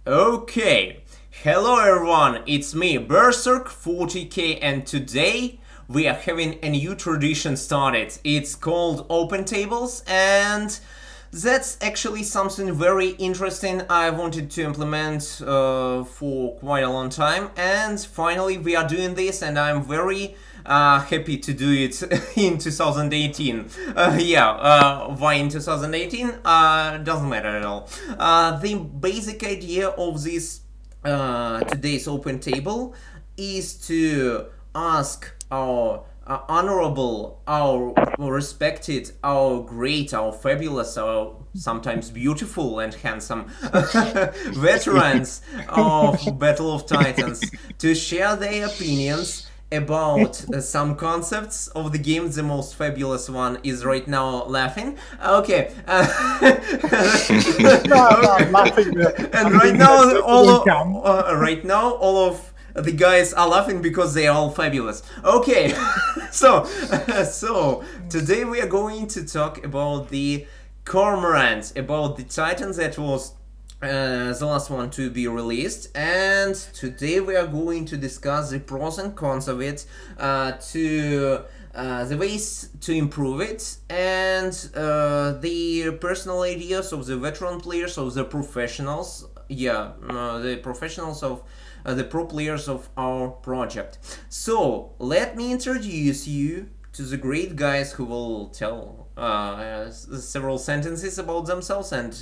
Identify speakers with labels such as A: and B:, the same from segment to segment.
A: Okay, hello everyone, it's me, Berserk40k, and today we are having a new tradition started. It's called Open Tables, and that's actually something very interesting I wanted to implement for quite a long time, and finally we are doing this, and I'm very happy to do it in 2018. Why in 2018? Doesn't matter at all. The basic idea of this today's open table is to ask our honorable, our respected, our great, our fabulous, our sometimes beautiful and handsome veterans of Battle of Titans to share their opinions about some concepts of the game. The most fabulous one is right now laughing. Okay. And right now, all of the guys are laughing because they are all fabulous. Okay. So today we are going to talk about the Cormorant, about the Titans that was the last one to be released, and today we are going to discuss the pros and cons of it, the ways to improve it, and the personal ideas of the veteran players, of the professionals, the professionals of the pro players of our project. So let me introduce you to the great guys who will tell several sentences about themselves, and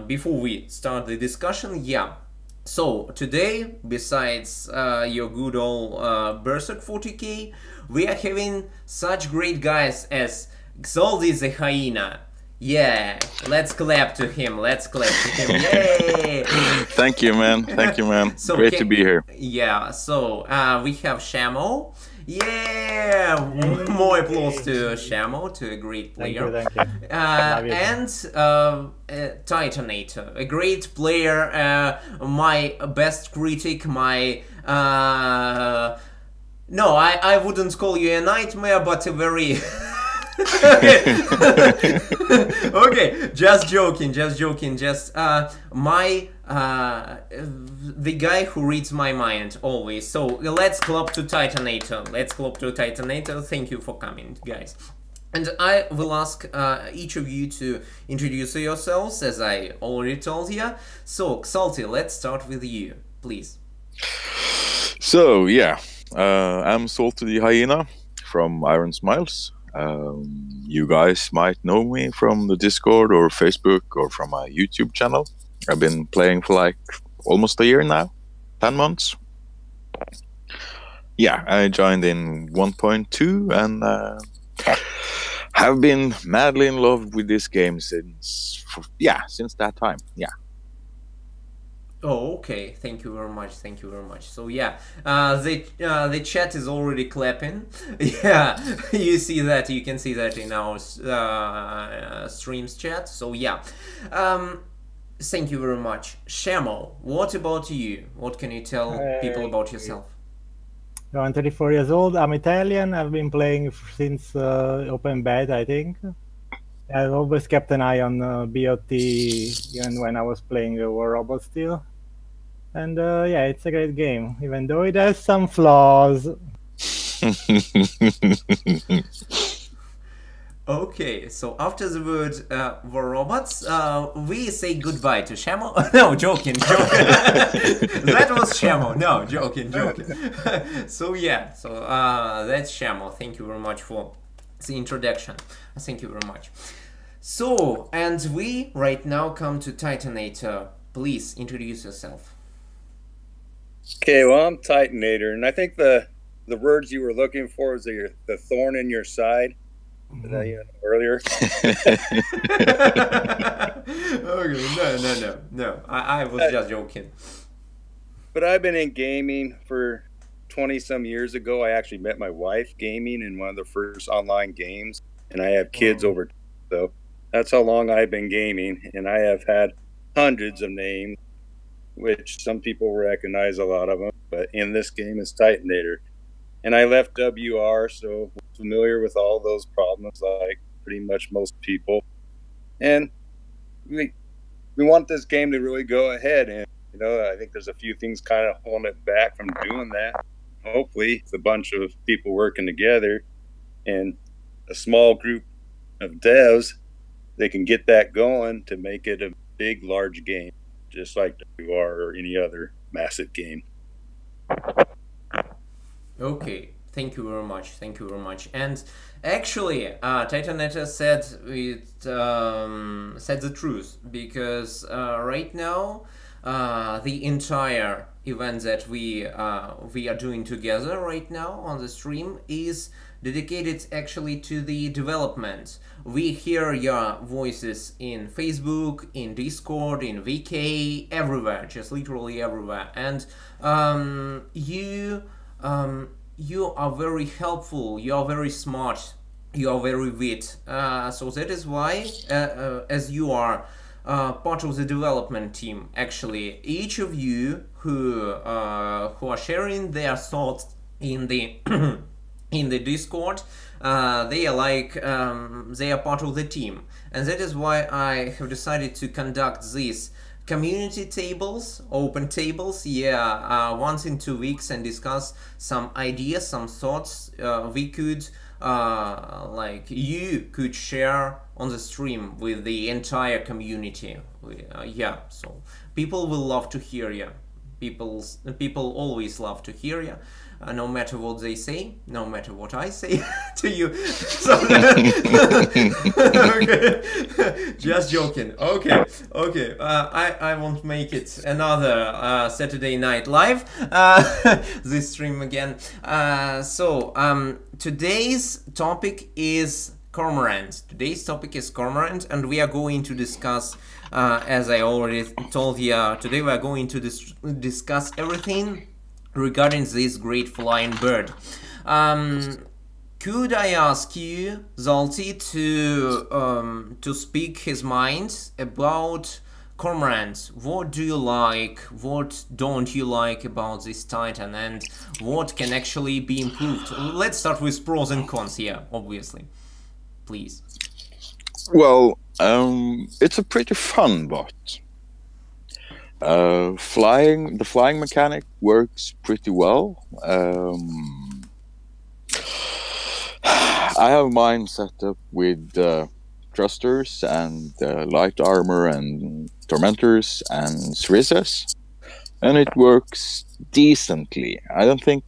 A: before we start the discussion, so today, besides your good old Berserk40k, we are having such great guys as Xoldi the Hyena. Yeah, let's clap to him. Let's clap to him. Yay!
B: Thank you, man. Thank you, man. So, great to be here.
A: Yeah. So we have Shamo. Yeah, more applause to Shamo, to a great player.
C: Thank you.
A: And Titanator, a great player, my best critic, my no, I wouldn't call you a nightmare, but a very okay, just joking, just my the guy who reads my mind always. So let's clap to Titanator. Thank you for coming, guys. And I will ask each of you to introduce yourselves, as I already told you. So Xalti, let's start with you, please.
B: So I'm Salty the Hyena from Iron Smiles. You guys might know me from the Discord or Facebook or from my YouTube channel. I've been playing for like almost a year now, 10 months. Yeah, I joined in 1.2 and have been madly in love with this game since that time. Yeah.
A: Oh, okay. Thank you very much. So the chat is already clapping. Yeah, you can see that in our streams chat. So thank you very much. Shamo, what about you? What can you tell people about yourself?
C: I'm 34 years old. I'm Italian. I've been playing since open beta, I think. I've always kept an eye on BOT, even when I was playing War Robot still. And it's a great game, even though it has some flaws.
A: Okay, so after the word War Robots, we say goodbye to Shamo. No, joking. That was Shamo. No, joking. So that's Shamo. Thank you very much for the introduction. Thank you very much. So, and we right now come to Titanator. Please introduce yourself.
D: Okay, well, I'm Titanator, and I think the words you were looking for is the thorn in your side. That you know, earlier.
A: Okay, no. I was just joking.
D: But I've been in gaming for 20-some years ago. I actually met my wife gaming in one of the first online games, and I have kids over. So that's how long I've been gaming, and I have had hundreds of names, which some people recognize a lot of them. But in this game, it's Titanator. And I left WR, so I'm familiar with all those problems like pretty much most people. And we we want this game to really go ahead. And, you know, I think there's a few things kind of holding it back from doing that. Hopefully, it's a bunch of people working together and a small group of devs, they can get that going to make it a big, large game, just like WR or any other massive game.
A: Okay, thank you very much. Thank you very much. And actually, Titanetta said said the truth, because right now the entire event that we are doing together right now on the stream is dedicated actually to the development. We hear your voices in Facebook, in Discord, in VK, everywhere, just literally everywhere. And you are very helpful, you are very smart, you are very wit. So that is why, as you are part of the development team, actually, each of you who are sharing their thoughts in the in the Discord, they are like they are part of the team, and that is why I have decided to conduct these community tables, open tables, once in 2 weeks, and discuss some ideas, some thoughts we could like you could share on the stream with the entire community. So people will love to hear you. People always love to hear you, no matter what they say, no matter what I say to you. So, okay. Just joking. Okay. I won't make it another Saturday Night Live, this stream again. Today's topic is Cormorant. Today's topic is Cormorant, and we are going to discuss, as I already told you, today we are going to discuss everything regarding this great flying bird. Could I ask you, Zolty, to speak his mind about Cormorant? What do you like? What don't you like about this Titan? And what can actually be improved? Let's start with pros and cons here, obviously. Please.
B: Well, it's a pretty fun bot. The flying mechanic works pretty well. I have mine set up with thrusters and light armor and tormentors and Cerizas, and it works decently. I don't think.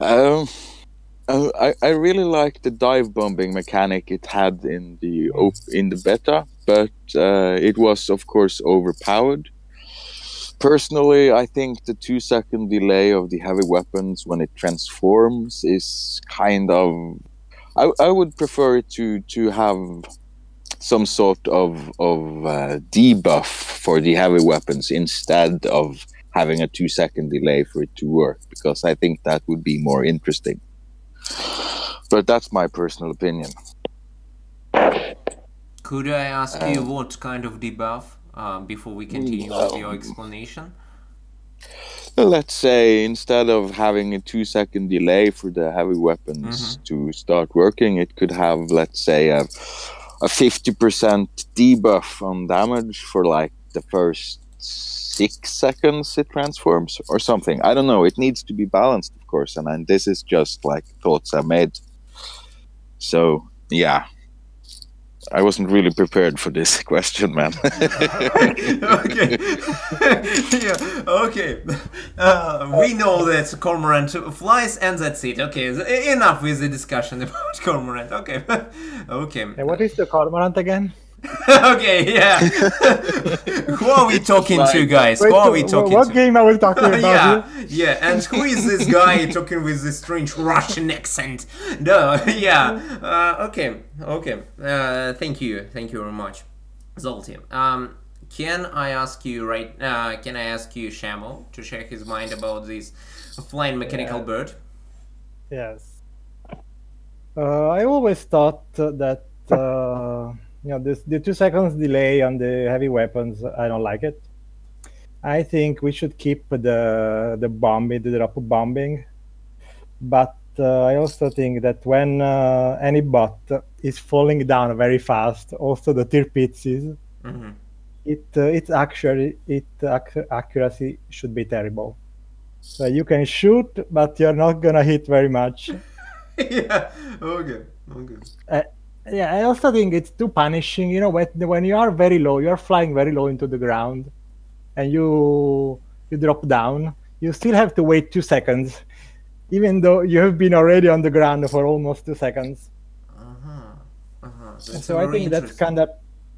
B: I really like the dive bombing mechanic it had in the beta, but it was of course overpowered. Personally, I think the 2-second delay of the heavy weapons when it transforms is kind of. I would prefer it to have some sort of debuff for the heavy weapons instead of having a 2-second delay for it to work, because I think that would be more interesting. But that's my personal opinion.
A: Could I ask you what kind of debuff before we continue with your explanation?
B: Let's say instead of having a 2-second delay for the heavy weapons to start working, it could have, let's say, a 50% debuff on damage for like the first 6 seconds it transforms or something. I don't know. It needs to be balanced, of course, and this is just like thoughts I made. So yeah, I wasn't really prepared for this question, man.
A: Okay. Okay. We know that Cormorant flies, and that's it. Okay, enough with the discussion about Cormorant. Okay. Okay.
C: Hey, what is the Cormorant again?
A: Okay, yeah. Who are we talking to, guys?
C: Wait,
A: who are we talking
C: what
A: to?
C: game are we talking about?
A: Yeah. And who is this guy talking with this strange Russian accent? No, yeah. Okay. Thank you very much, Zolty. Can I ask you Shamo to share his mind about this flying mechanical bird?
C: Yes. I always thought that the 2 seconds delay on the heavy weapons, I don't like it. I think we should keep the drop bombing, but I also think that when any bot is falling down very fast, also the tier pitches, its accuracy should be terrible. So you can shoot, but you're not gonna hit very much.
A: Yeah. Okay.
C: Yeah, I also think it's too punishing. You know, when you are very low, you are flying very low into the ground, and you drop down. You still have to wait 2 seconds, even though you have been already on the ground for almost 2 seconds. So I think that's kind of,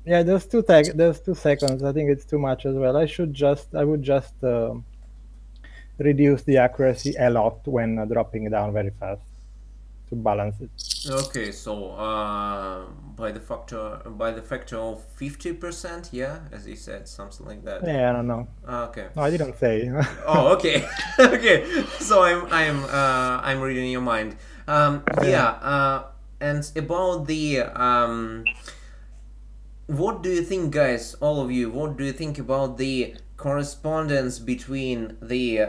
C: yeah, those 2 seconds. I think it's too much as well. I would just reduce the accuracy a lot when dropping down very fast to balance it.
A: Okay, so by the factor of 50%, yeah, as you said, something like that.
C: Yeah, I don't know.
A: Okay.
C: No, I didn't say.
A: Oh, okay. Okay. So I'm reading your mind. Yeah. And about the what do you think, guys? All of you, what do you think about the correspondence between the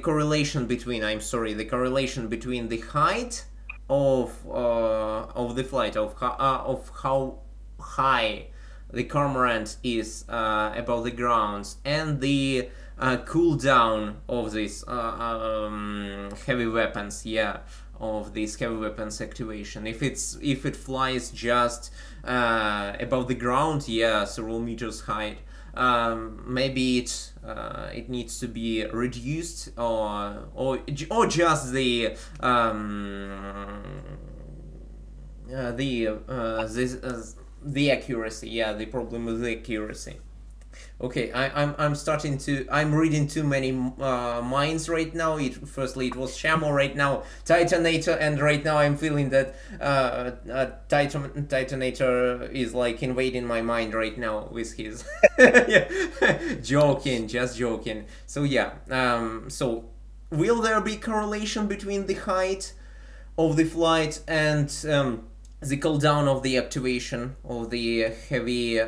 A: correlation between the correlation between the height of the flight, of how high the Cormorant is above the ground, and the cooldown of these heavy weapons, of these heavy weapons activation. If it flies just above the ground, several meters height, maybe it needs to be reduced, or just the accuracy. The problem with the accuracy. Okay, I'm reading too many minds right now. Firstly it was Shamo, right now Titanator, and right now I'm feeling that Titanator is like invading my mind right now with his just joking. So so will there be correlation between the height of the flight and the cooldown of the activation of the heavy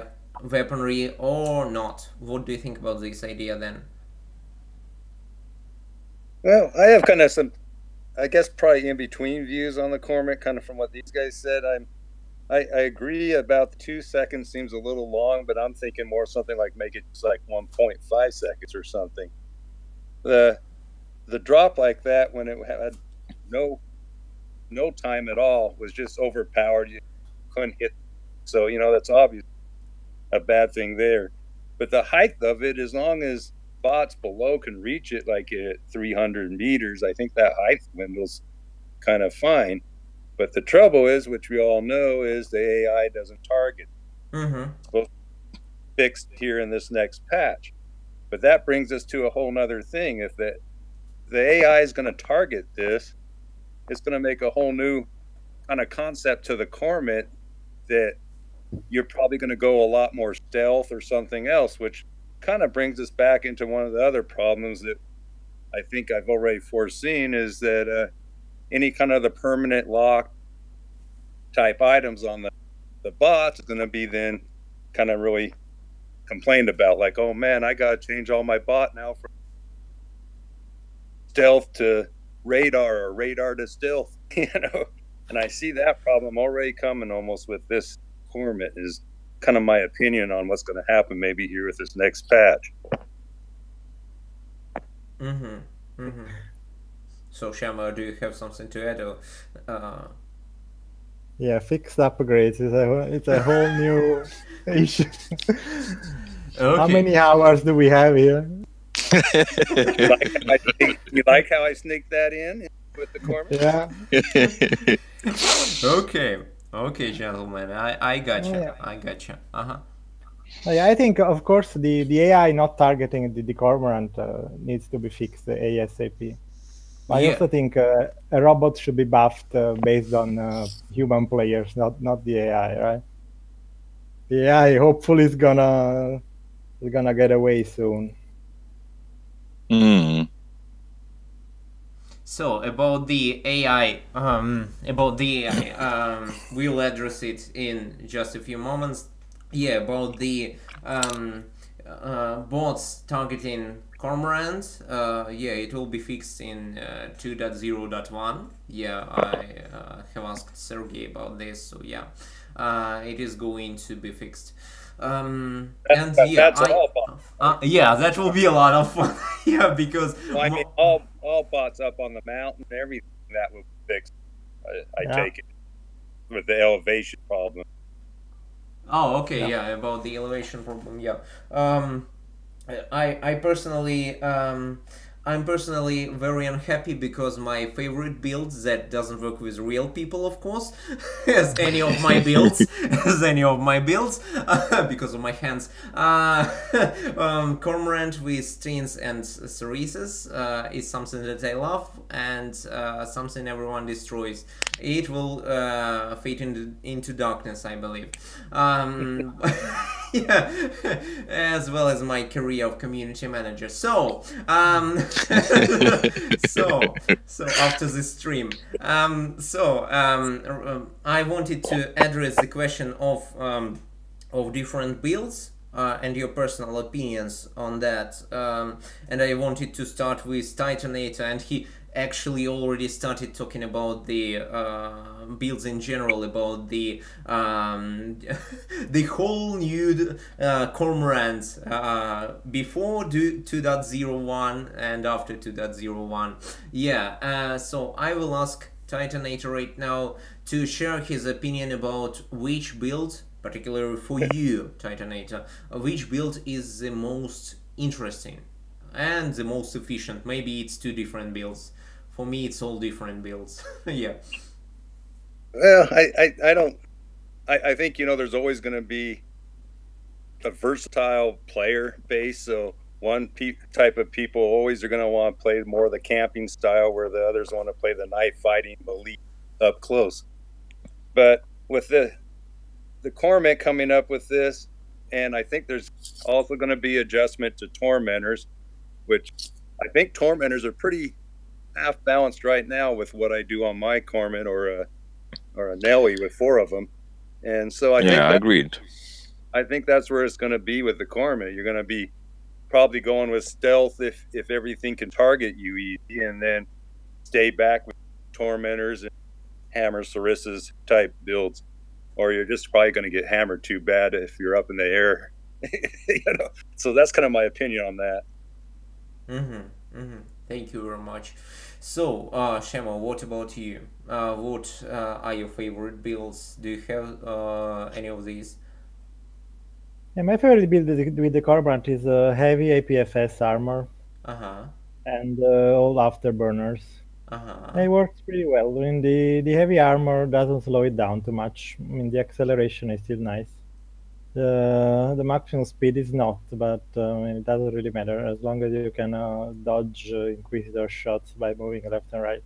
A: weaponry, or not? What do you think about this idea then?
D: Well, I have kind of some, I guess, probably in between views on the Cormorant, kind of from what these guys said. I agree about the 2 seconds seems a little long, but I'm thinking more something like make it just like 1.5 seconds or something. The drop like that when it had no time at all was just overpowered. You couldn't hit, so that's obvious. A bad thing there, but the height of it, as long as bots below can reach it like at 300 meters, I think that height dwindles kind of fine. But the trouble is, which we all know, is the AI doesn't target. It's supposed to be fixed here in this next patch, but that brings us to a whole nother thing. If the AI is going to target this, it's going to make a whole new kind of concept to the Cormorant that you're probably going to go a lot more stealth or something else, which kind of brings us back into one of the other problems that I think I've already foreseen, is that any kind of the permanent lock type items on the bots is going to be then kind of really complained about, like, oh man, I got to change all my bot now from stealth to radar, or radar to stealth, and I see that problem already coming almost with this Cormorant, is kind of my opinion on what's going to happen maybe here with this next patch.
A: So Shama, do you have something to add? Or,
C: Yeah, fixed upgrades it's a whole new issue.
A: Okay.
C: How many hours do we have here?
D: You like how I sneaked that in with the Cormorant?
C: Yeah.
A: Okay, gentlemen, I gotcha.
C: Yeah.
A: I gotcha.
C: Yeah, I think, of course, the AI not targeting the Cormorant needs to be fixed ASAP. I also think a robot should be buffed based on human players, not the AI, right? The AI hopefully is gonna get away soon.
A: So about the AI, we'll address it in just a few moments. About the bots targeting Cormorant, yeah, it will be fixed in 2.0.1. Yeah, I have asked Sergey about this, so yeah, it is going to be fixed. And yeah,
D: that's all bots.
A: yeah, that will be a lot of fun. Yeah, because
D: Well, I mean, all bots up on the mountain, everything that will be fixed. I take it with the elevation problem.
A: Oh, okay, yeah, about the elevation problem, yeah. I personally, I'm personally very unhappy because my favorite build that doesn't work with real people, of course, as any of my builds, because of my hands. Cormorant with strings and series is something that I love and something everyone destroys. It will fade into darkness, I believe. Yeah, as well as my career of community manager. So, so after this stream, I wanted to address the question of different builds and your personal opinions on that. And I wanted to start with Titanator, and he actually already started talking about the builds in general, about the the whole new Cormorant before 2.01 and after 2.01. Yeah, so I will ask Titanator right now to share his opinion about which build, particularly for you, Titanator, which build is the most interesting and the most efficient. Maybe it's two different builds. For me, it's all different builds. Yeah.
D: Well, I think, you know, there's always going to be a versatile player base. So one type of people always are going to want to play more of the camping style, where the others want to play the knife fighting elite up close. But with the Cormorant coming up with this, and I think there's also going to be adjustment to tormentors, which I think tormentors are pretty half balanced right now with what I do on my Cormorant or a Nelly with 4 of them. And so I think
B: agreed.
D: I think that's where it's going to be with the Cormorant. You're going to be probably going with stealth if everything can target you easy, and then stay back with tormentors and hammer Sarissa's type builds, or you're just probably going to get hammered too bad if you're up in the air. You know? So that's kind of my opinion on that.
A: Thank you very much. So, Shema, what about you? What are your favorite builds? Do you have any of these?
C: Yeah, my favorite build with the Cormorant is heavy APFS armor and all afterburners. It works pretty well. I mean, the heavy armor doesn't slow it down too much. I mean, the acceleration is still nice. The maximum speed is not, but it doesn't really matter as long as you can dodge Inquisitor shots by moving left and right.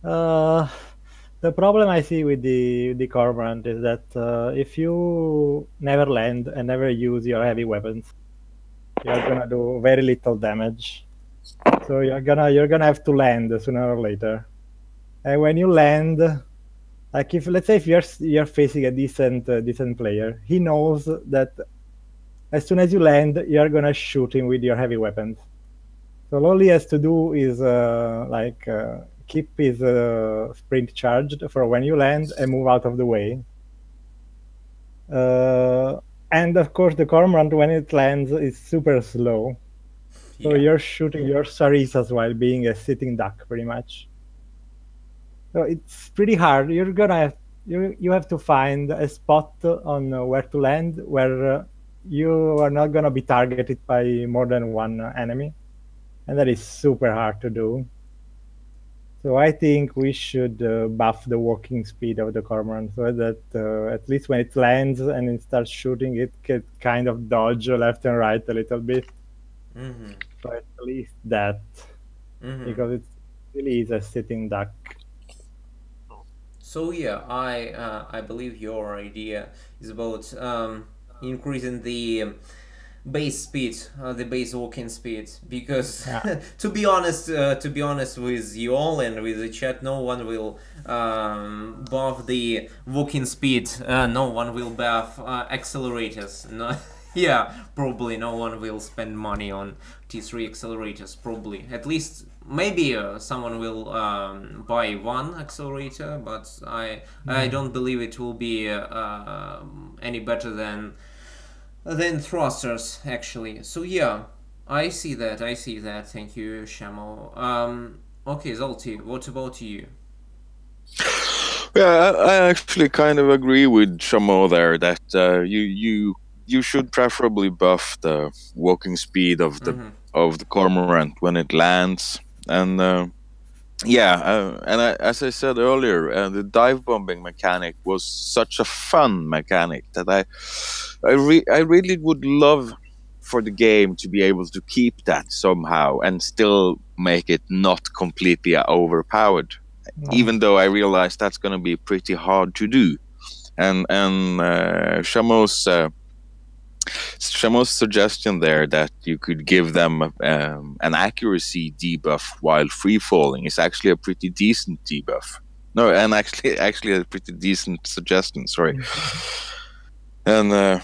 C: The problem I see with the Cormorant is that if you never land and never use your heavy weapons, you're gonna do very little damage. So you're gonna have to land sooner or later. And when you land, like let's say if you're facing a decent player, he knows that as soon as you land, you're gonna shoot him with your heavy weapons. So all he has to do is keep his sprint charged for when you land and move out of the way. And of course, the Cormorant, when it lands, is super slow. So you're shooting your Sarissas while being a sitting duck, pretty much. So it's pretty hard. You have to find a spot on where to land where you are not gonna be targeted by more than one enemy, and that is super hard to do. So I think we should buff the walking speed of the Cormorant so that at least when it lands and it starts shooting, it can kind of dodge left and right a little bit. So at least that, because it really is a sitting duck.
A: So yeah, I believe your idea is about increasing the base speed, the base walking speed, because to be honest with you all and with the chat, no one will buff the walking speed. No one will buff accelerators. No, Yeah, probably no one will spend money on T3 accelerators, probably. At least, maybe someone will buy one accelerator, but I don't believe it will be any better than thrusters, actually. So yeah, I see that, thank you, Shamo. Okay, Zolti, what about you?
B: Yeah, I actually kind of agree with Shamo there that you should preferably buff the walking speed of the Cormorant when it lands, and as I said earlier, the dive bombing mechanic was such a fun mechanic that I really would love for the game to be able to keep that somehow and still make it not completely overpowered. Even though I realize that's going to be pretty hard to do, and Shamo's suggestion there that you could give them an accuracy debuff while free falling is actually a pretty decent debuff. No, and actually a pretty decent suggestion. Sorry, and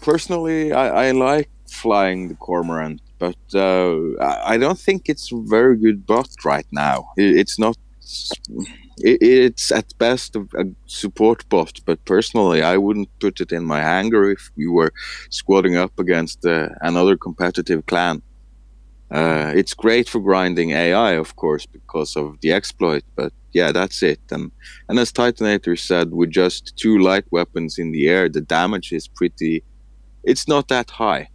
B: personally, I like flying the Cormorant. But I don't think it's a very good bot right now. It's not. It's at best a support bot. But personally, I wouldn't put it in my hangar if we were squatting up against another competitive clan. It's great for grinding AI, of course, because of the exploit. But yeah, that's it. And as Titanator said, with just 2 light weapons in the air, the damage is pretty. It's not that high.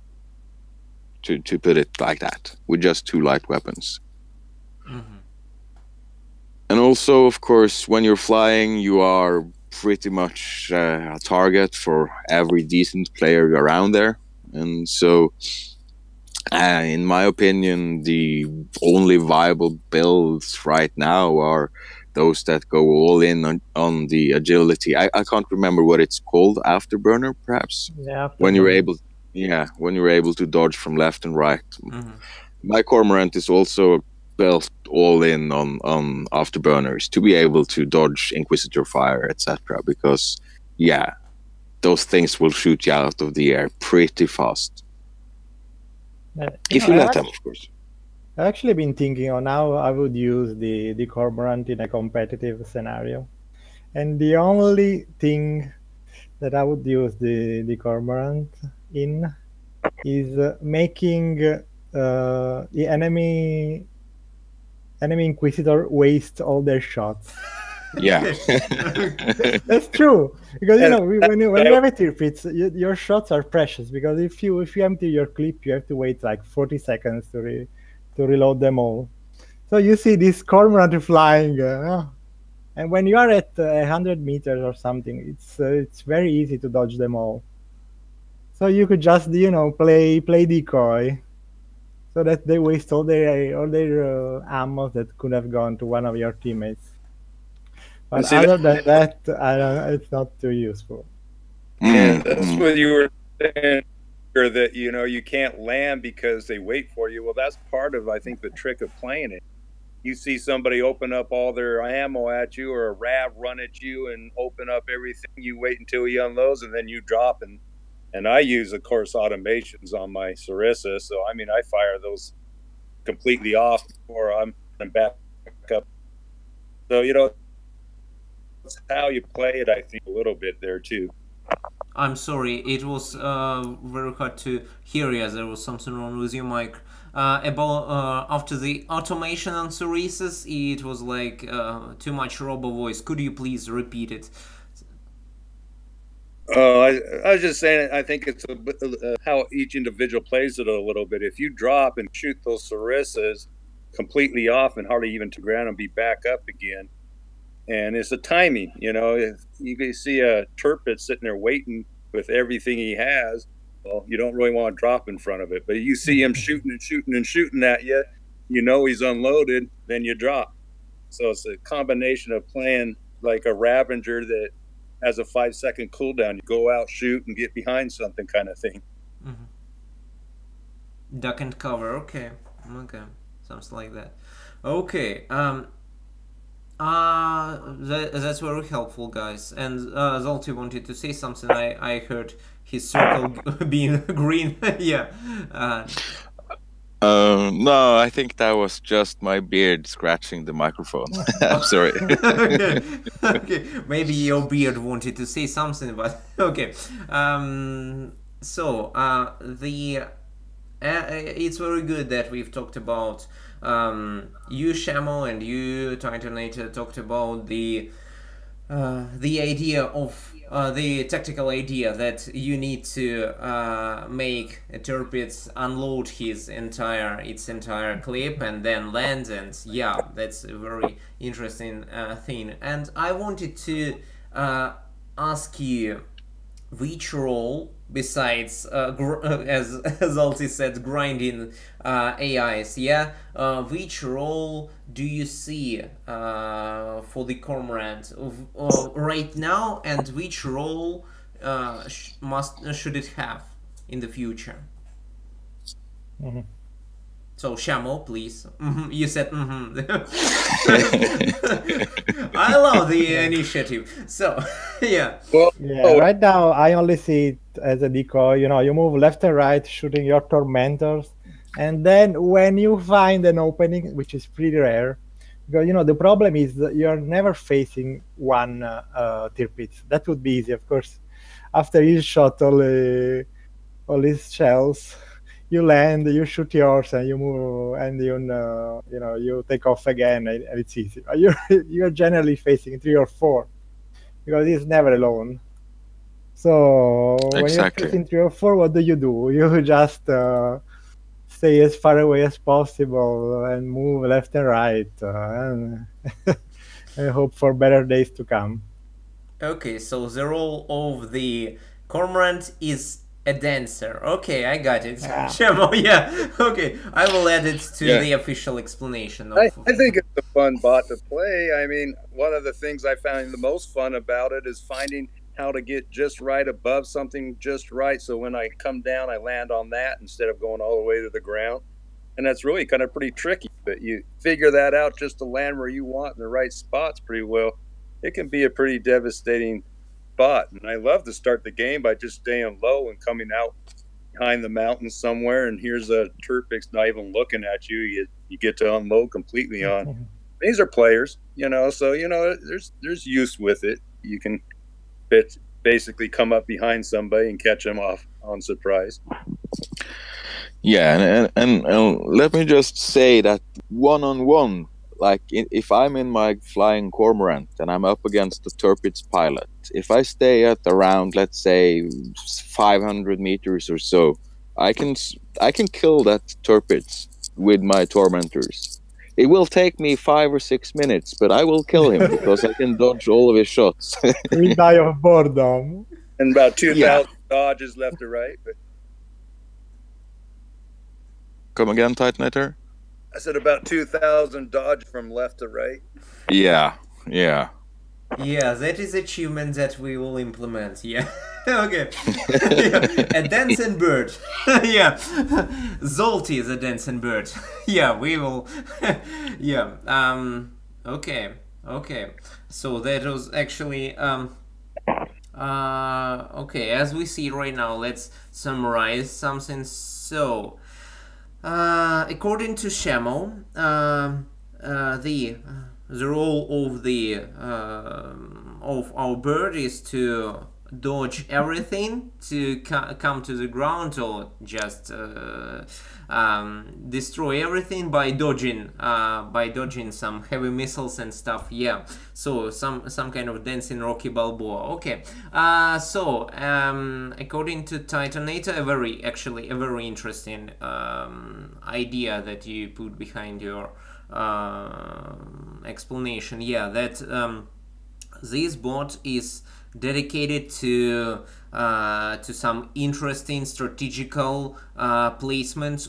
B: To put it like that, with just 2 light weapons. And also, of course, when you're flying, you are pretty much a target for every decent player around there. And so, in my opinion, the only viable builds right now are those that go all in on the agility. I can't remember what it's called, afterburner, perhaps?
C: Yeah,
B: when you're able to dodge from left and right. My Cormorant is also built all in on afterburners to be able to dodge Inquisitor fire, etc. Because those things will shoot you out of the air pretty fast. If you let them, of course.
C: I've actually been thinking on how I would use the Cormorant in a competitive scenario. And the only thing that I would use the Cormorant in is making the enemy Inquisitor waste all their shots.
B: Yeah.
C: That's true, because when you have a tirpitz, your shots are precious, because if you empty your clip, you have to wait like 40 seconds to reload them all. So you see this Cormorant flying, and when you are at 100 meters or something, it's very easy to dodge them all. So you could just play decoy, so that they waste all their ammo that could have gone to one of your teammates. But other than that, it's not too useful.
D: And that's what you were saying, that you can't land because they wait for you. Well, that's part of, I think, the trick of playing it. You see somebody open up all their ammo at you, or a Rav run at you and open up everything. You wait until he unloads, and then you drop. And I use, of course, automations on my Sarissa. So, I mean, I fire those completely off before I'm back up. So, that's how you play it, I think, a little bit there, too.
A: I'm sorry, it was very hard to hear you. There was something wrong with your mic. After the automation on Ceresis, it was like too much robo voice. Could you please repeat it?
D: I was just saying, I think it's how each individual plays it a little bit. If you drop and shoot those Sarissas completely off and hardly even to ground and be back up again, and it's the timing, if you can see a Turpit sitting there waiting with everything he has, well, you don't really want to drop in front of it. But you see him shooting and shooting and shooting at you, he's unloaded, then you drop. So it's a combination of playing like a Ravager that has a 5-second cooldown. You go out, shoot, and get behind something, kind of thing.
A: Duck and cover. Okay, something like that. Okay. That's very helpful, guys. And Zolty wanted to say something. I heard his circle being green. Yeah.
B: No, I think that was just my beard scratching the microphone. I'm sorry.
A: Okay. Okay. Maybe your beard wanted to say something, but okay. It's very good that we've talked about you, Shamo, and you, Titanator, talked about the idea of the tactical idea that you need to make Turpitz unload its entire clip and then land, and yeah, that's a very interesting thing. And I wanted to ask you, which role, besides as Alti said, grinding AIs, yeah, which role do you see for the Cormorant right now, and which role should it have in the future?
C: Mm-hmm.
A: So Shamo, please. You said I love the initiative. So yeah.
C: Well, yeah. Right now, I only see it as a decoy. You know, you move left and right, shooting your tormentors, and then when you find an opening, which is pretty rare, because you know the problem is that you're never facing one Tirpitz. That would be easy, of course. After you shot all these shells, you land, you shoot yours, and you move, and you take off again, and it's easy. You're generally facing 3 or 4, because it's never alone. So when you're facing 3 or 4, what do? You just stay as far away as possible and move left and right, and hope for better days to come.
A: Okay, so the role of the Cormorant is a dancer. Okay, I got it. Yeah. Shamo, yeah. Okay, I will add it to the official explanation.
D: I think it's a fun bot to play. I mean, one of the things I found the most fun about it is finding how to get just right above something just right. So when I come down, I land on that instead of going all the way to the ground. And that's really kind of pretty tricky. But you figure that out just to land where you want in the right spots pretty well. It can be a pretty devastating spot. And I love to start the game by just staying low and coming out behind the mountains somewhere, and here's a Tirpitz not even looking at you. You get to unload completely on. These are players, you know, so you know there's use with it. You can basically come up behind somebody and catch them off on surprise.
B: Yeah, and let me just say that one-on-one, like if I'm in my flying Cormorant and I'm up against the Tirpitz pilot, if I stay at around, let's say, 500 meters or so, I can kill that Tirpitz with my tormentors. It will take me 5 or 6 minutes, but I will kill him because I can dodge all of his shots.
C: We die of boredom.
D: And about 2,000 dodges left or right. But...
B: Come again, Titanator?
D: I said about 2,000 dodge from left to right.
B: Yeah, yeah.
A: Yeah, that is achievement that we will implement. Yeah. Okay. Yeah. A dancing bird. Yeah. Zolty is a dancing bird. Yeah, we will. Yeah. Okay. Okay. So that was actually okay, as we see right now, let's summarize something. So according to Shamo, the role of our bird is to dodge everything, to come to the ground, or just destroy everything by dodging some heavy missiles and stuff. Yeah, so some kind of dancing Rocky Balboa. Okay, so according to Titanator, a very interesting idea that you put behind your explanation. Yeah, that this bot is dedicated to some interesting strategical placements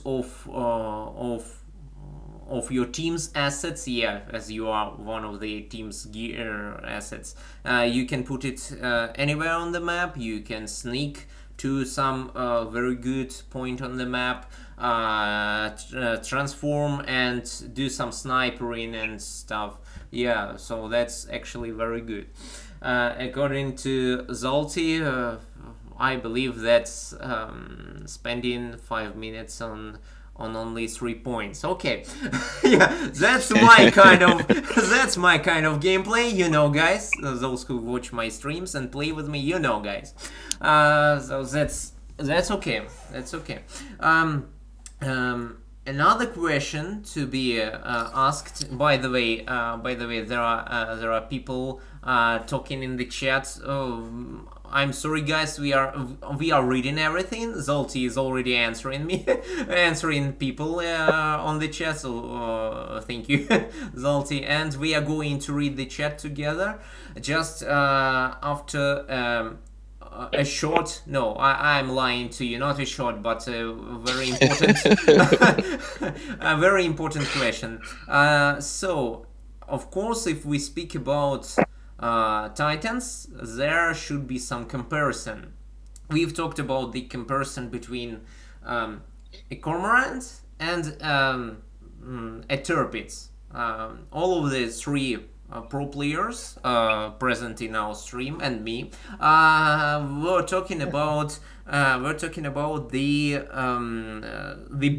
A: of your team's assets. Yeah, as you are one of the team's gear assets, you can put it anywhere on the map. You can sneak to some very good point on the map, transform and do some snipering and stuff. Yeah, so that's actually very good. According to Zolty, I believe that's spending 5 minutes on only 3 points. Okay, yeah, that's my kind of gameplay. You know, guys, those who watch my streams and play with me, you know, guys. So that's okay. That's okay. Another question to be asked. By the way, there are people talking in the chat. Oh, I'm sorry, guys. We are reading everything. Zolty is already answering me, answering people on the chat. So thank you, Zolty. And we are going to read the chat together just after. A short, no, I'm lying to you, not a short, but a very important, a very important question. So, of course, if we speak about Titans, there should be some comparison. We've talked about the comparison between a Cormorant and a Tirpitz. All of the three pro players present in our stream and me we're talking about the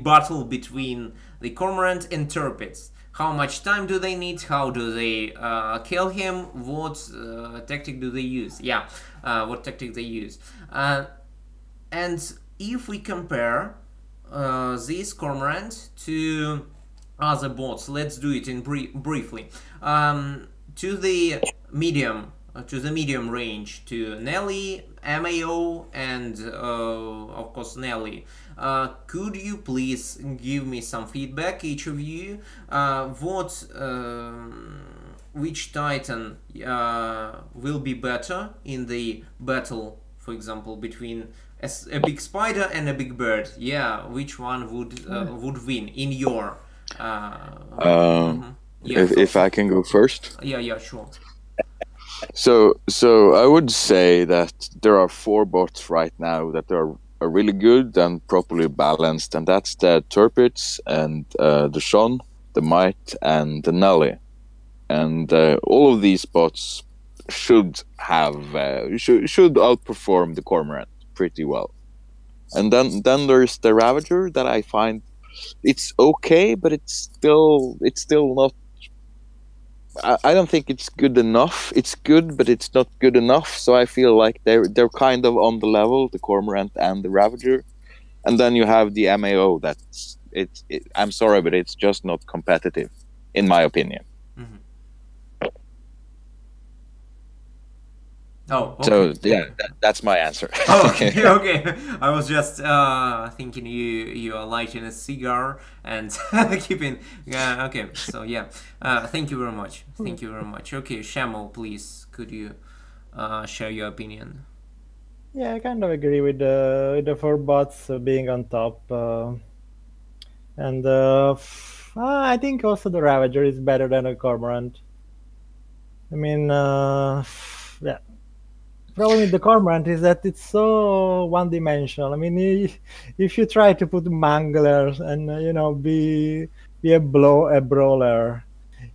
A: battle between the Cormorant and Tirpitz. How much time do they need? How do they kill him? What tactic do they use? Yeah, what tactic they use? And if we compare this Cormorant to other bots, let's do it in briefly. To the medium range, to Nelly, MAO, and of course Nelly. Could you please give me some feedback, each of you? Which Titan will be better in the battle, for example, between a big spider and a big bird? Yeah, which one would win in your? Yeah,
B: if I can go first.
A: Yeah, sure.
B: So I would say that there are 4 bots right now that are really good and properly balanced, and that's the Tirpitz and the Sean, the Might, and the Nelly. And all of these bots should have should outperform the Cormorant pretty well. And then there's the Ravager that I find it's okay, but it's still not. I don't think it's good enough. It's good, but it's not good enough. So I feel like they're kind of on the level, the Cormorant and the Ravager. And then you have the MAO. That's it. I'm sorry, but it's just not competitive, in my opinion.
A: Mm-hmm. Oh, okay.
B: So yeah, that's my answer.
A: Oh, okay. I was just thinking you are lighting a cigar and keeping. Okay, so yeah. Thank you very much. Okay, Shamal, please, could you share your opinion?
C: Yeah, I kind of agree with the 4 bots being on top, and I think also the Ravager is better than a Cormorant. I mean, yeah. Problem with the Cormorant is that it's so one-dimensional. I mean, if you try to put manglers and be a brawler,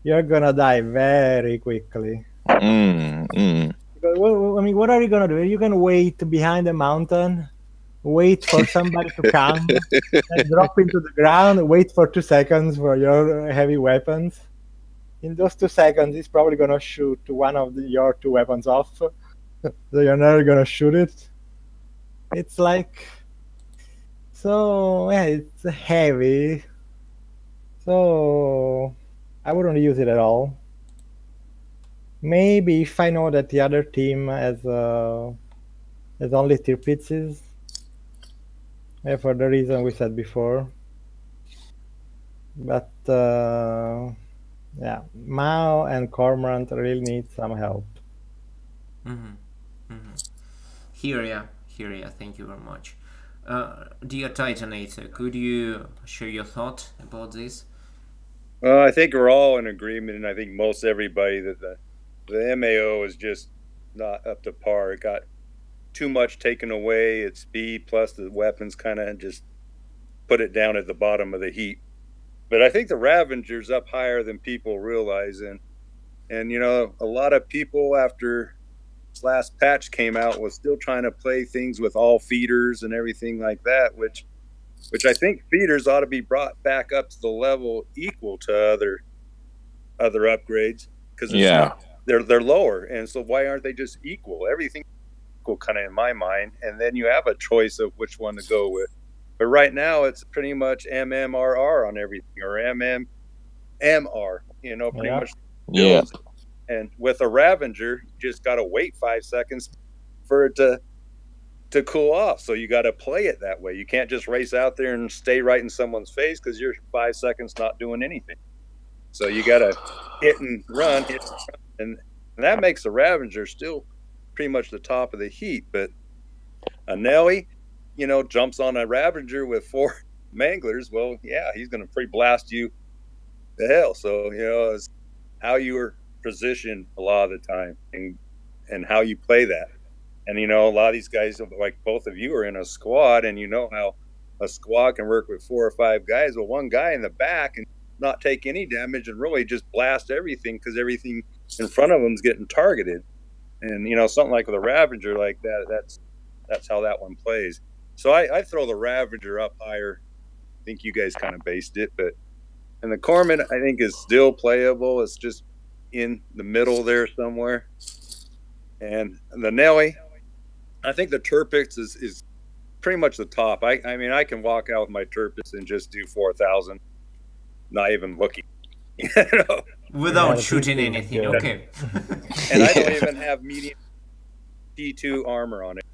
C: you're gonna die very quickly. Because, I mean, what are you gonna do? You can wait behind a mountain, wait for somebody to come, and drop into the ground, wait for 2 seconds for your heavy weapons. In those 2 seconds, he's probably gonna shoot one of your 2 weapons off. So you're never gonna shoot it. It's like, so yeah, it's heavy. So I wouldn't use it at all. Maybe if I know that the other team has only Tirpitzes, for the reason we said before. But yeah, Mao and Cormorant really need some help.
A: Here, thank you very much. Dear Titanator, could you share your thought about this?
D: I think we're all in agreement, and I think most everybody, that the MAO is just not up to par. It got too much taken away. Its speed plus the weapons kind of just put it down at the bottom of the heap. But I think the Ravager's up higher than people realize. And you know, a lot of people after this last patch came out was still trying to play things with all feeders and everything like that, which I think feeders ought to be brought back up to the level equal to other upgrades, because they're lower. And so why aren't they just equal? Everything equal kind of in my mind, and then you have a choice of which one to go with. But right now it's pretty much MMRR on everything, or MMR, you know, pretty much.
B: Yeah.
D: And with a Ravager, you just got to wait 5 seconds for it to cool off. So you got to play it that way. You can't just race out there and stay right in someone's face, because you're 5 seconds not doing anything. So you got to hit and run, and that makes the Ravager still pretty much the top of the heap. But a Nelly, you know, jumps on a Ravager with 4 manglers. Well, yeah, he's going to pretty blast you to hell. So, you know, it's how you are positioned a lot of the time, and how you play that. And, you know, a lot of these guys, like both of you, are in a squad, and you know how a squad can work with 4 or 5 guys. Well, one guy in the back and not take any damage and really just blast everything, because everything in front of them is getting targeted. And, you know, something like with a Ravager like that, that's how that one plays. So I throw the Ravager up higher. I think you guys kind of based it, and the Cormorant, I think, is still playable. It's just in the middle there somewhere. And the Nelly, I think the Turpix is pretty much the top. I mean, I can walk out with my Turpix and just do 4,000, not even looking, you know?
A: Without shooting anything, okay.
D: And I don't even have medium T2 armor on it.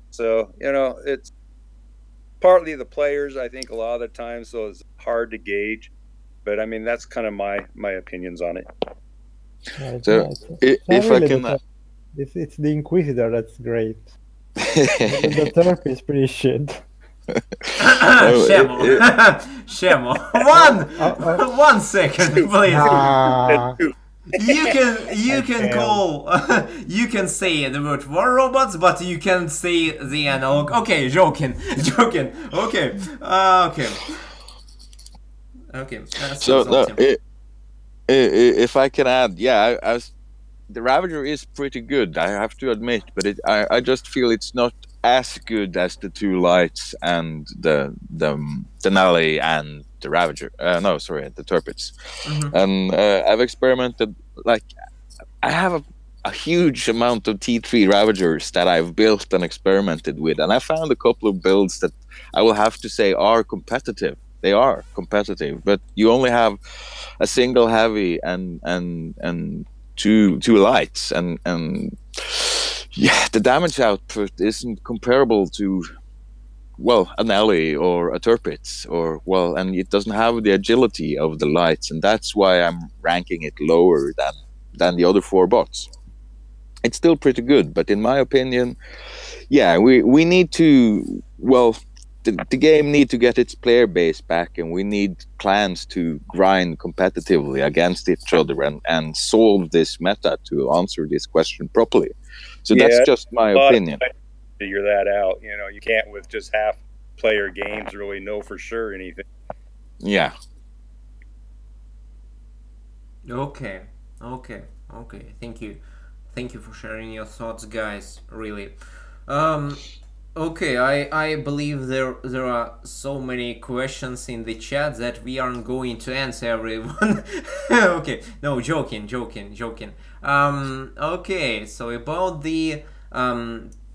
D: So, you know, it's partly the players, I think, a lot of the time, so it's hard to gauge. But, I mean, that's kind of my opinions on it.
B: So, if I can...
C: It's the Inquisitor that's great. The Turp is pretty shit.
A: Shemo. 1 second, please. You can call you can say the word war robots, but you can say the analog. Okay, joking. Okay.
B: So no, if I can add, yeah, the Ravager is pretty good, I have to admit, but I just feel it's not as good as the 2 lights and the Nelly and the Ravager. No, sorry, the Turpix. And I've experimented, like, I have a huge amount of T3 Ravagers that I've built and experimented with, and I found a couple of builds that I will have to say are competitive. They are competitive, but you only have a single heavy and two lights, and yeah, the damage output isn't comparable to, well, an Ellie or a Turpix, and it doesn't have the agility of the lights, and that's why I'm ranking it lower than the other 4 bots. It's still pretty good, but in my opinion, yeah, we need to, well, the game need to get its player base back, and we need clans to grind competitively against each other and solve this meta to answer this question properly. So that's just my opinion.
D: Figure that out. You know, you can't with just half player games really know for sure anything.
B: Yeah.
A: Okay. Thank you for sharing your thoughts, guys. Really. Okay, I believe there are so many questions in the chat that we aren't going to answer everyone. Okay, no, joking. Okay, so about the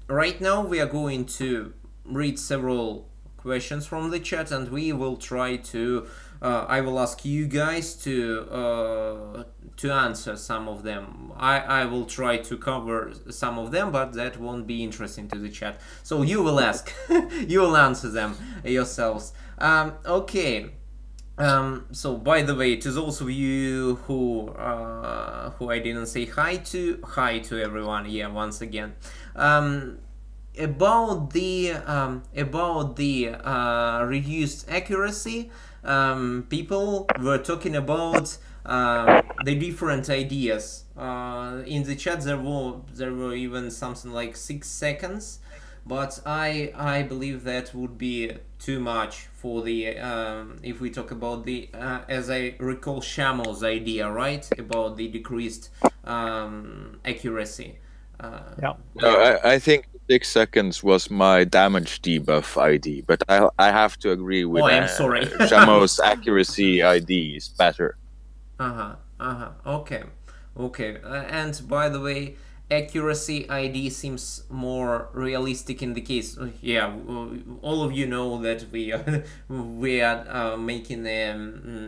A: right now we are going to read several questions from the chat, and we will try to I will ask you guys to answer some of them. I will try to cover some of them, but that won't be interesting to the chat. So you will ask, you will answer them yourselves. Okay. So by the way, to those of you who I didn't say hi to everyone. Yeah, once again. about the reduced accuracy, people were talking about the different ideas. In the chat there were even something like 6 seconds, but I believe that would be too much for the if we talk about the as I recall Shamo's idea, right, about the decreased accuracy.
C: Yeah.
B: No, I think 6 seconds was my damage debuff ID, but I have to agree with
A: I'm sorry.
B: Shamo's accuracy ID is better.
A: Okay. And by the way, accuracy ID seems more realistic in the case. Yeah, all of you know that we are making a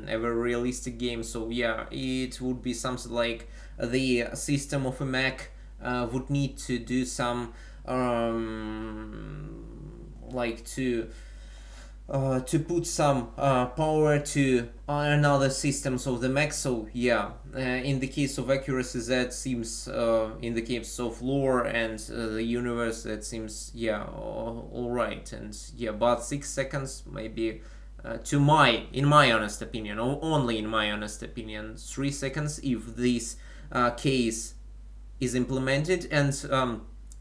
A: very realistic game. So yeah, it would be something like the system of a Mac would need to do some like to put some power to another systems of the Mac. So yeah, in the case of accuracy, that seems in the case of lore and the universe, that seems, yeah, all right. And yeah, but 6 seconds maybe in my honest opinion, or only in my honest opinion, 3 seconds if this case is implemented. And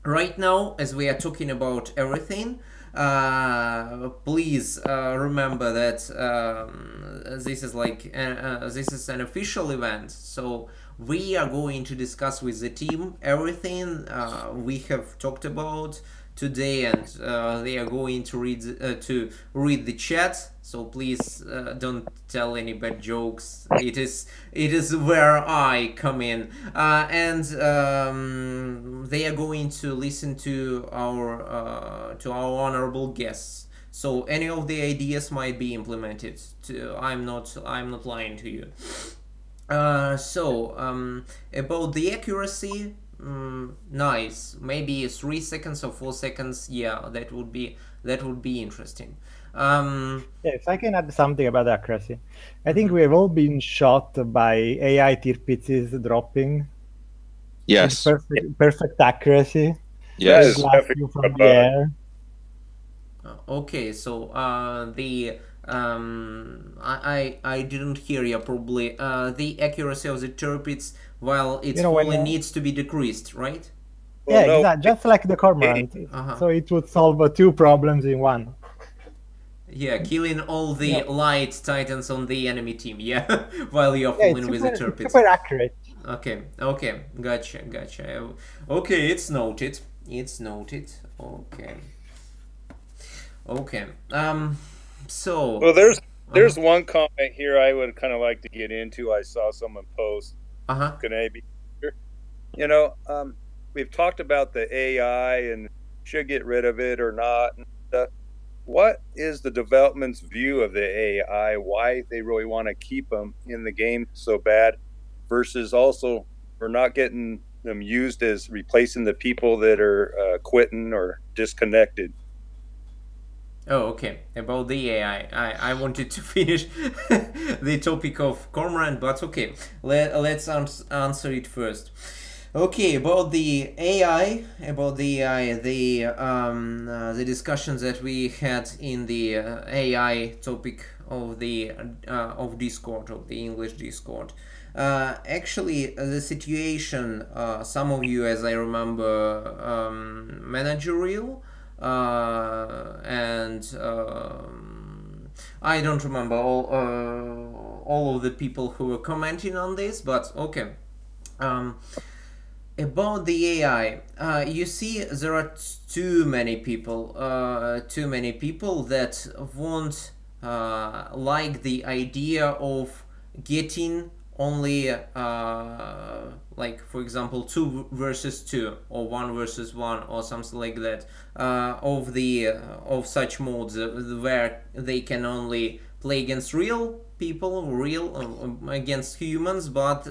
A: right now, as we are talking about everything, please remember that this is like this is an official event, so we are going to discuss with the team everything we have talked about today, and they are going to read the chat. So please don't tell any bad jokes. It is where I come in, and they are going to listen to our honorable guests. So any of the ideas might be implemented. I'm not lying to you. So about the accuracy. Nice. Maybe 3 seconds or 4 seconds. Yeah, that would be interesting.
C: Yes, I can add something about accuracy. I think we have all been shot by AI tirpitz dropping.
B: Yes.
C: Perfect accuracy.
B: Yes.
C: Blast you from the air.
A: Okay, so I didn't hear you probably. The accuracy of the tirpitz, while it's falling, needs to be decreased, right?
C: Well, yeah, exactly. Just like the Cormorant. So it would solve 2 problems in one.
A: Yeah, killing all the light titans on the enemy team. Yeah, while you're falling with the tirpitz.
C: Super accurate.
A: Okay, gotcha. Okay, it's noted. Okay. So.
D: Well, there's one comment here I would kind of like to get into. I saw someone post. Can I be here? You know, we've talked about the AI and should get rid of it or not. And stuff. What is the development's view of the AI? Why they really want to keep them in the game so bad, versus also we're not getting them used as replacing the people that are quitting or disconnected.
A: Oh, okay. About the AI, I wanted to finish the topic of Cormorant, but okay, let's answer it first. Okay, about the AI, the discussions that we had in the AI topic of the of Discord, of the English Discord. Actually, the situation, some of you, as I remember, managerial. And I don't remember all of the people who were commenting on this, but okay. About the AI, you see, there are too many people that won't like the idea of getting only like, for example, 2 versus 2 or 1 versus 1 or something like that, of such modes where they can only play against real people, against humans, but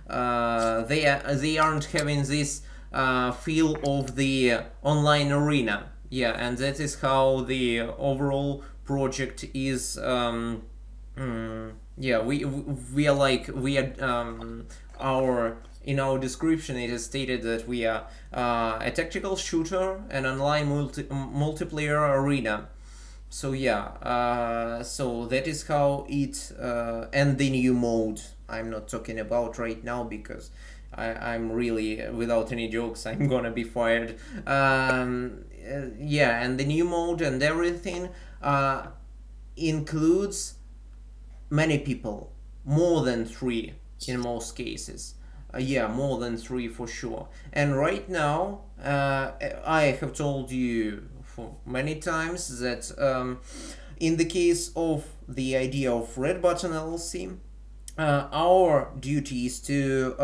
A: they aren't having this feel of the online arena. Yeah, and that is how the overall project is. Yeah, we are our in our description it is stated that we are a tactical shooter, an online multiplayer arena. So yeah, so that is how it, and the new mode I'm not talking about right now because I'm really, without any jokes, I'm gonna be fired. Yeah, and the new mode and everything includes many people, more than 3 in most cases. Yeah, more than 3 for sure. And right now, I have told you for many times that in the case of the idea of red button LLC, our duty is to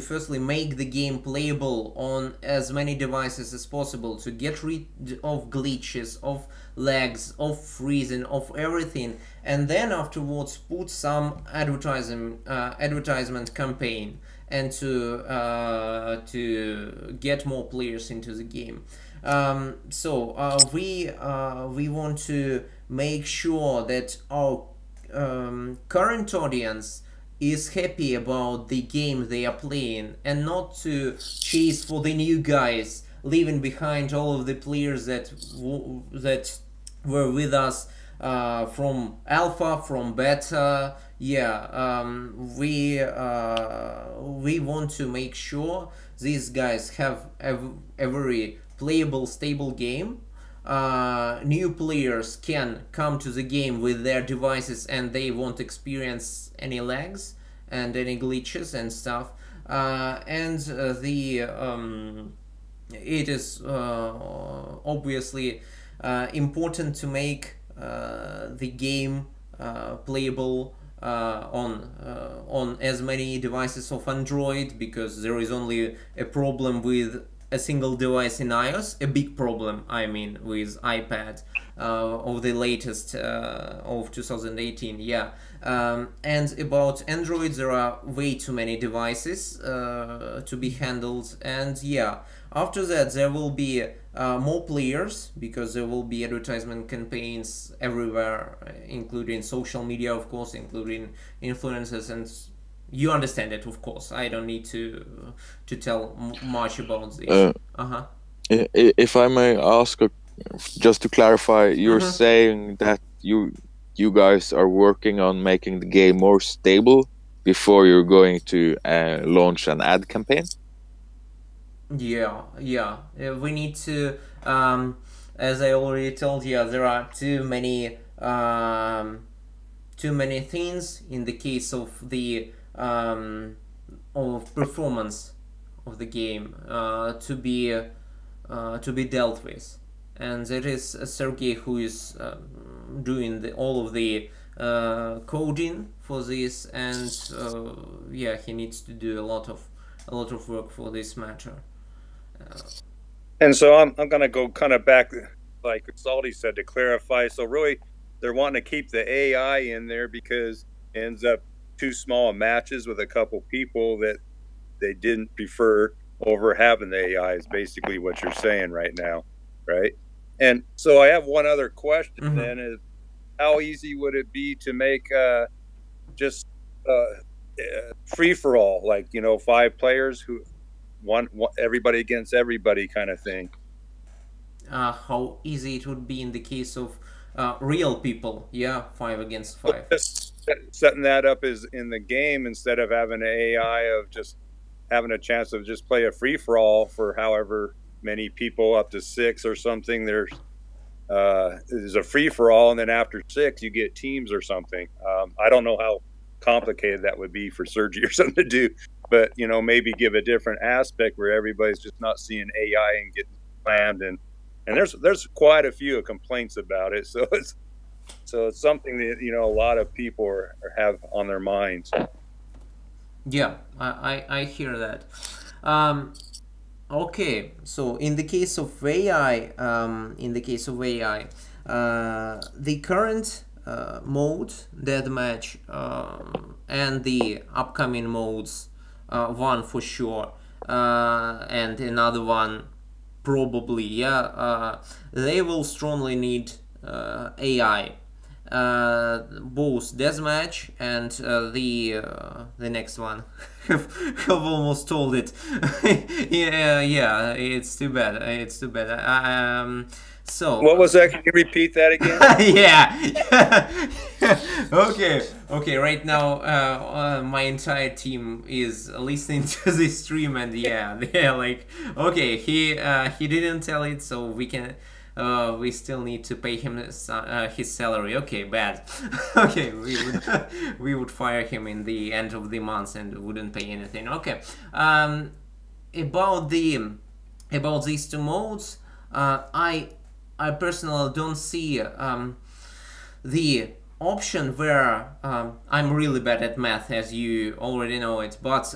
A: firstly make the game playable on as many devices as possible, to get rid of glitches, of lags, of freezing, of everything, and then afterwards put some advertisement campaign and to get more players into the game. So we want to make sure that our current audience is happy about the game they are playing, and not to chase for the new guys, leaving behind all of the players that were with us from alpha, from beta. Yeah, we want to make sure these guys have a very playable, stable game. New players can come to the game with their devices and they won't experience any lags and any glitches and stuff. It is obviously important to make the game playable on as many devices of Android, because there is only a problem with a single device in iOS, a big problem, I mean, with iPad of the latest of 2018, yeah. And about Android, there are way too many devices to be handled, and yeah, after that there will be more players, because there will be advertisement campaigns everywhere, including social media, of course, including influencers, and you understand it, of course. I don't need to tell much about this.
B: If I may ask, just to clarify, you're saying that you guys are working on making the game more stable before you're going to launch an ad campaign?
A: Yeah. We need to, as I already told you, there are too many things in the case of the of performance of the game to be dealt with, and that is Sergey who is doing all of the coding for this, and yeah, he needs to do a lot of work for this matter.
D: And so I'm gonna go kind of back, like Salty said, to clarify. So really, they're wanting to keep the AI in there because it ends up too small matches with a couple people that they didn't prefer over having the AI, is basically what you're saying right now, right? And so I have one other question then, is how easy would it be to make just free-for-all, like, 5 players who one everybody against everybody kind of thing?
A: How easy it would be in the case of real people, yeah, 5 against 5.
D: Just setting that up is in the game instead of having an AI of just having a chance of just play a free-for-all for however many people, up to 6 or something. There's a free-for-all, and then after 6 you get teams or something. I don't know how complicated that would be for Sergey or something to do, but maybe give a different aspect where everybody's just not seeing AI and getting slammed, and there's quite a few complaints about it, so it's something that a lot of people have on their minds.
A: Yeah, I hear that. Okay, so in the case of AI, the current mode, deathmatch, and the upcoming modes, one for sure, and another one probably, yeah, they will strongly need AI. both deathmatch and the next one. have almost told it. Yeah, it's too bad. It's too bad. So
D: what was that? Can you repeat that again?
A: Yeah. Okay. Right now, my entire team is listening to this stream, and yeah, they're like, okay, he didn't tell it, so we can. We still need to pay him his salary. Okay, bad. Okay, we would fire him in the end of the month and wouldn't pay anything. Okay. About these two modes, I personally don't see the option where I'm really bad at math, as you already know it, but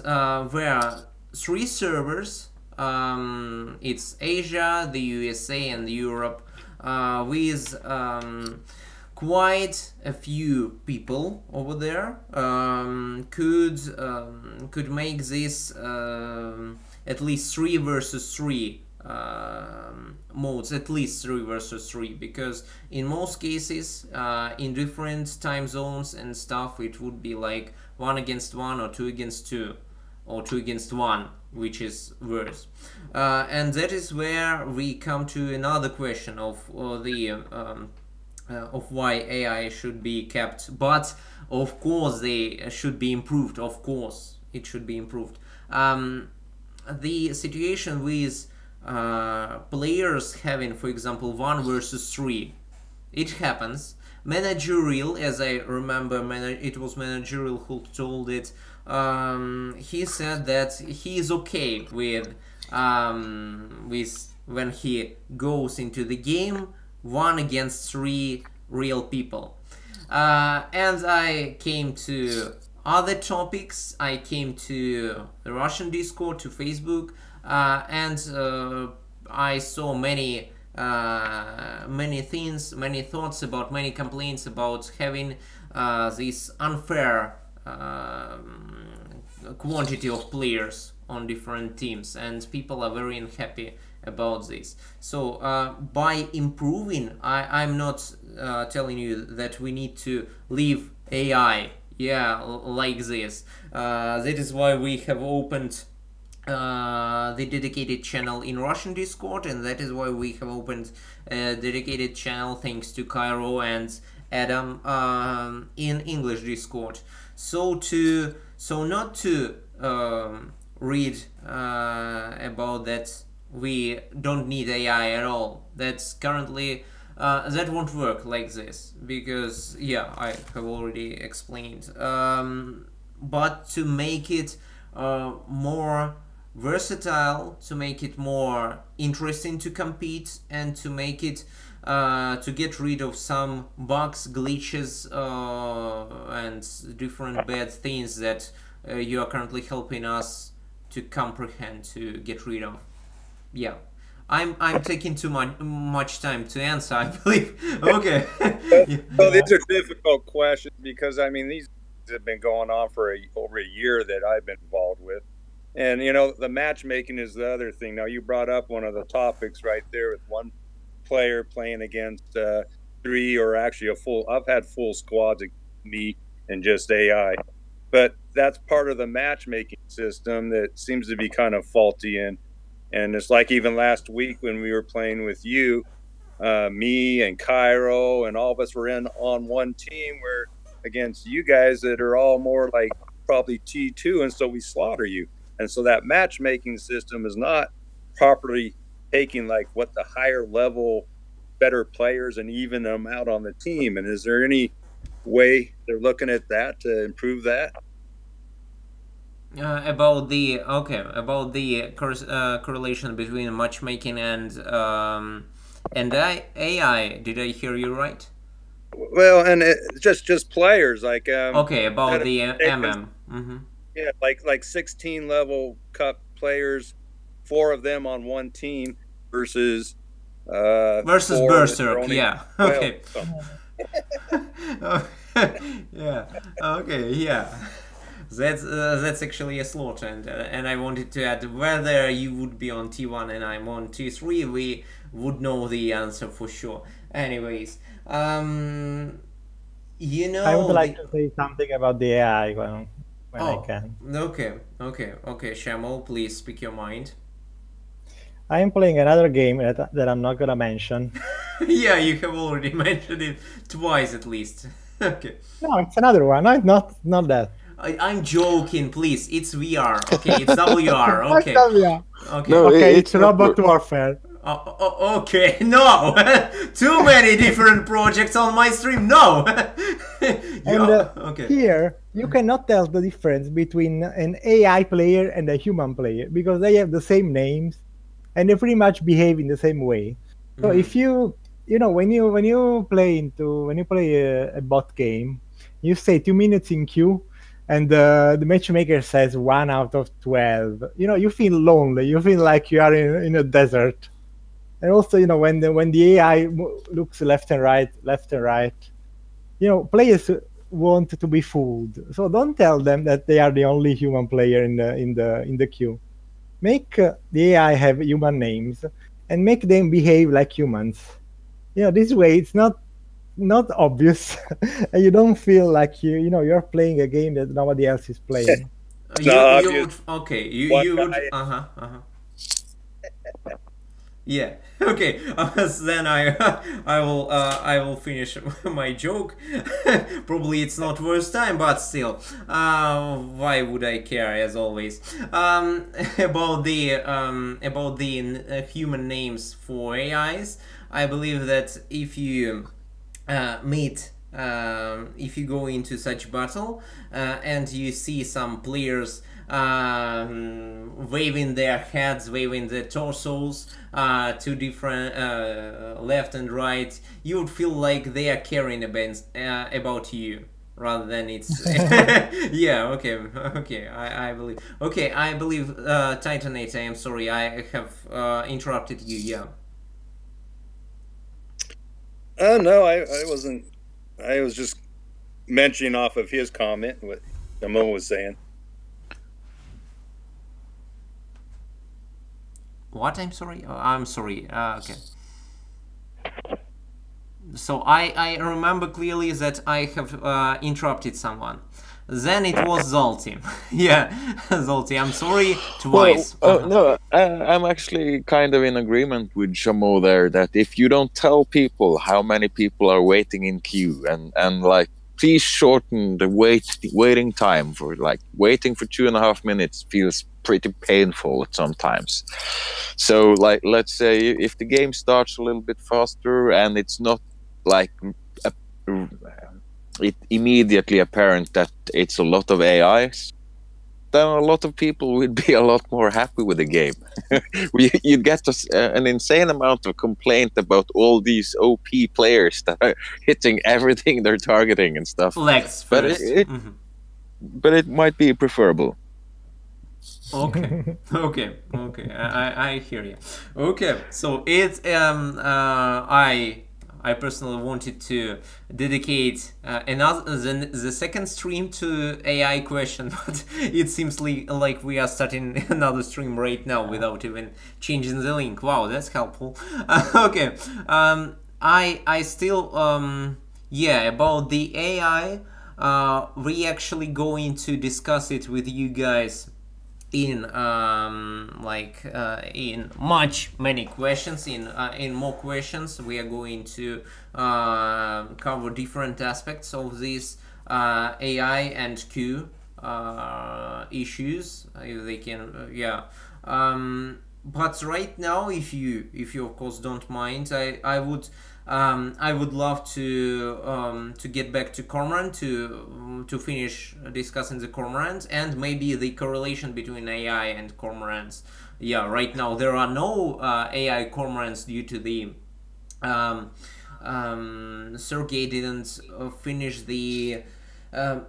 A: where 3 servers, it's Asia, the USA and Europe, with quite a few people over there, could make this at least 3 versus 3 modes, at least 3 versus 3, because in most cases, in different time zones and stuff, it would be like 1 against 1 or 2 against 2 or 2 against 1, which is worse. And that is where we come to another question of why AI should be kept, but of course they should be improved. Of course it should be improved. The situation with players having, for example, 1 versus 3, it happens. Managerial, as I remember, it was Managerial who told it. He said that he is okay with when he goes into the game 1 against 3 real people. And I came to other topics. I came to the Russian Discord, to Facebook, and I saw many things, many thoughts about, many complaints about having this unfair quantity of players on different teams, and people are very unhappy about this. So by improving, I'm not telling you that we need to leave AI, yeah, like this. That is why we have opened the dedicated channel in Russian Discord, and that is why we have opened a dedicated channel, thanks to Cairo and Adam, in English Discord. So not to read about that we don't need AI at all. That's currently that won't work like this, because yeah, I have already explained. But to make it more versatile, to make it more interesting to compete, and to make it to get rid of some bugs, glitches, and different bad things that you are currently helping us to comprehend, to get rid of. Yeah, I'm taking too much time to answer, I believe. Okay.
D: Well, these are difficult questions, because I mean, these have been going on for over a year that I've been involved with. And, you know, the matchmaking is the other thing. Now, you brought up one of the topics right there with 1 player playing against 3, or actually I've had full squads against me and just AI. But that's part of the matchmaking system that seems to be kind of faulty. And it's like even last week when we were playing with you, me and Cairo and all of us were on one team, where against you guys that are all more like probably T2, and so we slaughter you. And so that matchmaking system is not properly taking like what the higher level better players and even them out on the team. And is there any way they're looking at that to improve that?
A: About the correlation between matchmaking and AI, did I hear you right?
D: Well, and just players like
A: okay, about the MM. Mm-hmm.
D: Yeah, like 16 level cup players, 4 of them on one team versus
A: Berserk. Yeah. Okay. Yeah. Okay. Yeah. That's actually a slaughter, and I wanted to add, whether you would be on T1 and I'm on T3, we would know the answer for sure. Anyways, You know,
C: I would like to say something about the AI when I can.
A: Okay, Shamal, please speak your mind.
C: I am playing another game that I'm not gonna mention.
A: Yeah, you have already mentioned it twice at least. Okay.
C: No, it's another one. No, not that.
A: I'm joking, please. It's VR. Okay, it's WR. Okay. Okay.
B: No,
C: Okay,
B: it's
C: it's Robot Warfare.
A: Okay, no! Too many different projects on my stream, no! Okay.
C: Here, you cannot tell the difference between an AI player and a human player because they have the same names and they pretty much behave in the same way. So if you know, when you play a bot game, you stay 2 minutes in queue, and the matchmaker says 1 out of 12. You know, you feel lonely. You feel like you are in a desert. And also, you know, when the AI looks left and right, you know, players want to be fooled. So don't tell them that they are the only human player in the queue. Make the AI have human names and make them behave like humans. You know, this way it's not obvious, and you don't feel like you're playing a game that nobody else is playing.
A: You would. Yeah. Okay. Then I will finish my joke. Probably it's not worth time, but still, why would I care? As always, about the human names for AIs. I believe that if you if you go into such battle and you see some players waving their heads, waving their torsos to different left and right, you would feel like they are caring about you rather than it's yeah. Okay, I believe. Okay, I believe Titanate, I am sorry, I have interrupted you. Yeah.
D: No, I wasn't. I was just mentioning off of his comment what Mo was saying.
A: What? I'm sorry. I'm sorry. Okay. So I remember clearly that I have interrupted someone. Then it was Zolty. Yeah, Zolty, I'm sorry twice.
B: Well, no, I'm actually kind of in agreement with Shamo there that if you don't tell people how many people are waiting in queue and like, please shorten the waiting time for like waiting for 2.5 minutes feels pretty painful sometimes. So like, let's say if the game starts a little bit faster and it's not like it immediately apparent that it's a lot of AIs, then a lot of people would be a lot more happy with the game. You'd get an insane amount of complaint about all these OP players that are hitting everything they're targeting and stuff.
A: Legs
B: first. But it might be preferable.
A: Okay. I hear you. Okay, so it's I personally wanted to dedicate the second stream to AI question, but it seems like we are starting another stream right now without even changing the link. Wow, that's helpful. Okay, I still yeah, about the AI, we actually going to discuss it with you guys in in many questions, in more questions. We are going to cover different aspects of this AI and Q issues, if they can but right now, if you of course don't mind, I would love to get back to Cormorant to finish discussing the Cormorant and maybe the correlation between AI and Cormorants. Yeah, right now there are no AI Cormorants due to the Sergey didn't finish the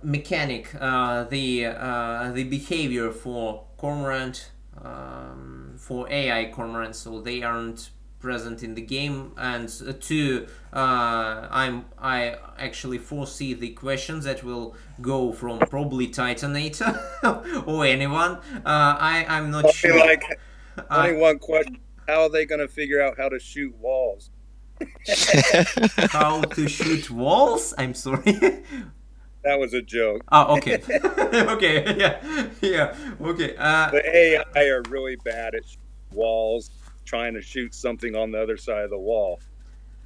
A: mechanic, the behavior for Cormorant, for AI Cormorant, so they aren't present in the game. And two, I actually foresee the questions that will go from probably Titanator or anyone. I'm not sure.
D: Like only one question: how are they going to figure out how to shoot walls?
A: How to shoot walls? I'm sorry.
D: That was a joke.
A: Oh, okay. Okay, yeah, okay.
D: The AI are really bad at walls, trying to shoot something on the other side of the wall.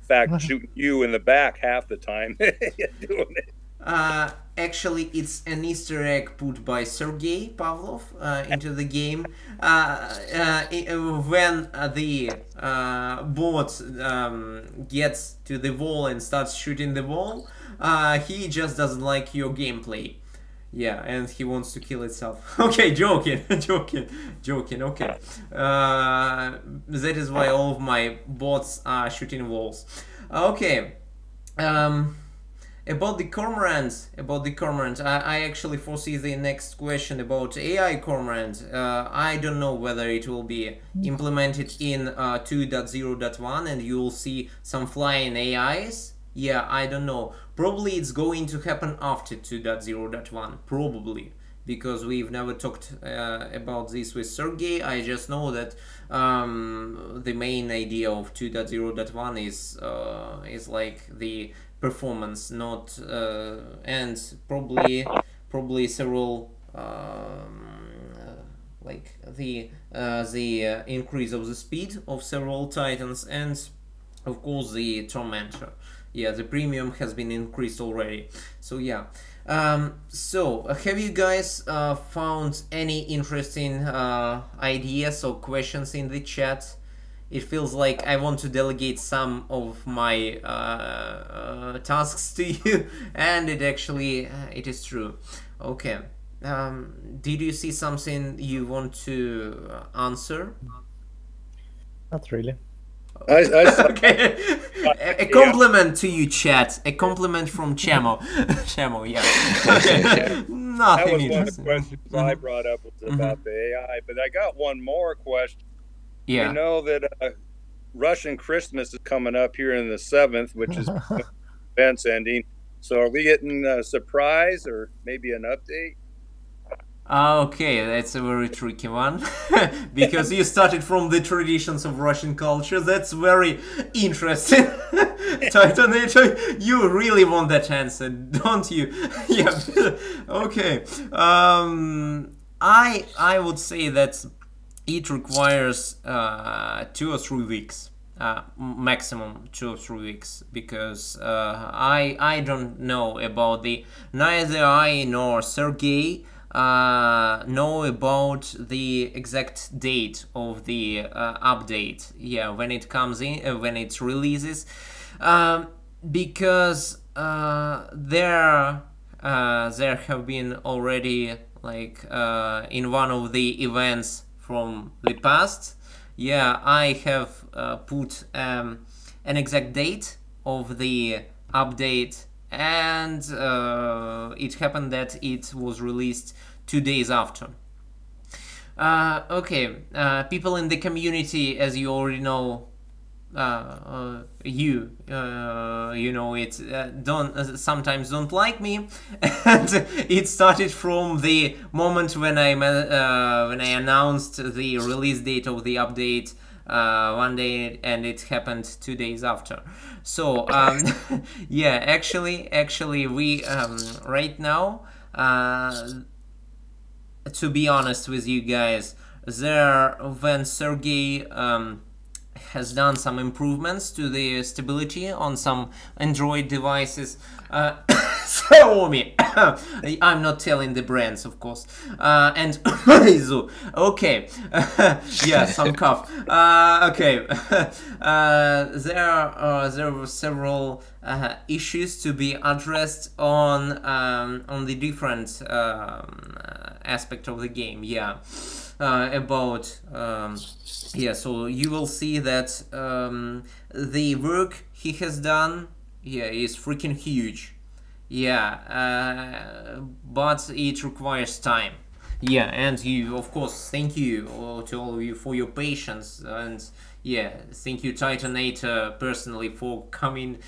D: In fact, shooting you in the back half the time doing it.
A: Actually, it's an Easter egg put by Sergei Pavlov into the game. When the bot gets to the wall and starts shooting the wall, he just doesn't like your gameplay. Yeah, and he wants to kill itself. Okay, joking, okay. That is why all of my bots are shooting walls. Okay. About the Cormorant, I actually foresee the next question about AI Cormorant. I don't know whether it will be implemented in 2.0.1 and you will see some flying AIs. Yeah, I don't know. Probably it's going to happen after 2.0.1, probably. Because we've never talked about this with Sergey. I just know that the main idea of 2.0.1 is like the performance, not and probably several like the increase of the speed of several titans, and of course the tormentor. Yeah, the premium has been increased already. So yeah. So have you guys found any interesting ideas or questions in the chat? It feels like I want to delegate some of my tasks to you, and it actually it is true. Okay. Did you see something you want to answer?
C: Not really.
A: Okay. A compliment to you, chat. A compliment from Chamo. Chamo, yeah. Okay. Nothing
D: that was
A: interesting.
D: one of the questions I brought up was about the AI, but I got one more question.
A: Yeah.
D: You know that Russian Christmas is coming up here in the 7th, which is events ending. So are we getting a surprise or maybe an update?
A: Okay, that's a very tricky one. Because you started from the traditions of Russian culture. That's very interesting. Titanator, you really want that answer, don't you? Yeah. Okay. I would say that it requires 2 or 3 weeks, maximum 2 or 3 weeks, because I don't know about neither I nor Sergey know about the exact date of the update. Yeah, when it comes in, when it releases, because there have been already like in one of the events from the past, yeah, I have put an exact date of the update, and it happened that it was released 2 days after. Okay, people in the community, as you already know, you know it, sometimes don't like me, and it started from the moment when I announced the release date of the update one day, and it happened 2 days after. So yeah, actually we right now, to be honest with you guys, when Sergey has done some improvements to the stability on some Android devices, Xiaomi, I'm not telling the brands, of course, and okay, yeah, some cough. Okay, there were several issues to be addressed on the different aspect of the game. Yeah, about yeah, so you will see that the work he has done, yeah, is freaking huge. Yeah, but it requires time. Yeah, and you, of course, thank you to all of you for your patience, and yeah, thank you Titanator personally for coming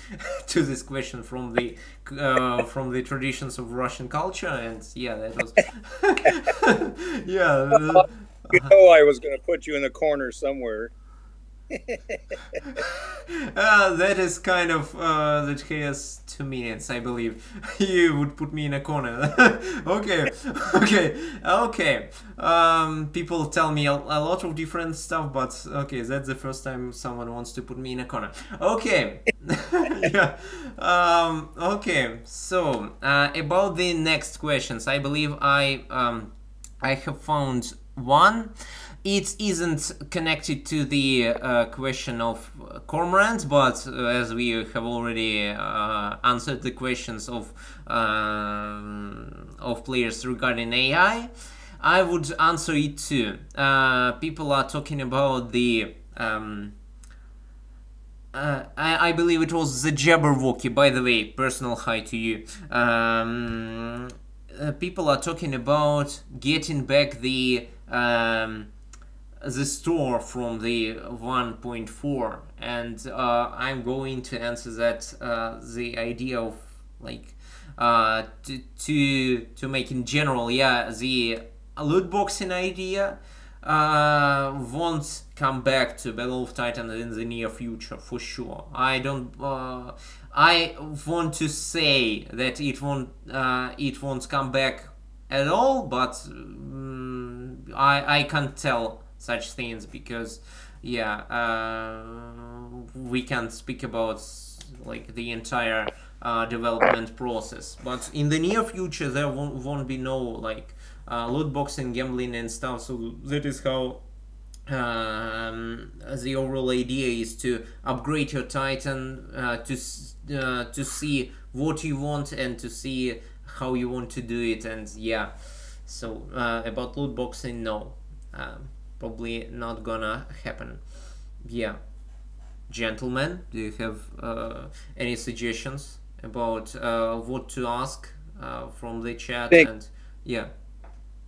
A: to this question from the traditions of Russian culture, and yeah, that was yeah.
D: You know, I was going to put you in the corner somewhere.
A: That is kind of that has 2 minutes, I believe. You would put me in a corner. Okay. People tell me a lot of different stuff, but okay, that's the first time someone wants to put me in a corner. Okay. Yeah. Okay. So about the next questions, I believe I have found one. It isn't connected to the question of Cormorant, but as we have already answered the questions of players regarding AI, I would answer it too. People are talking about the I believe it was the Jabberwocky, by the way, personal hi to you. People are talking about getting back the store from the 1.4, and I'm going to answer that the idea of like to make in general, yeah, the loot boxing idea won't come back to Battle of Titans in the near future for sure. I don't I want to say that it won't come back at all, but I can't tell such things because yeah, we can't speak about like the entire development process, but in the near future there won't be no like loot boxing, gambling and stuff. So that is how the overall idea is to upgrade your Titan to see what you want and to see how you want to do it. And yeah, so about loot boxing, no, probably not gonna happen. Yeah, gentlemen, do you have any suggestions about what to ask from the chat? And yeah,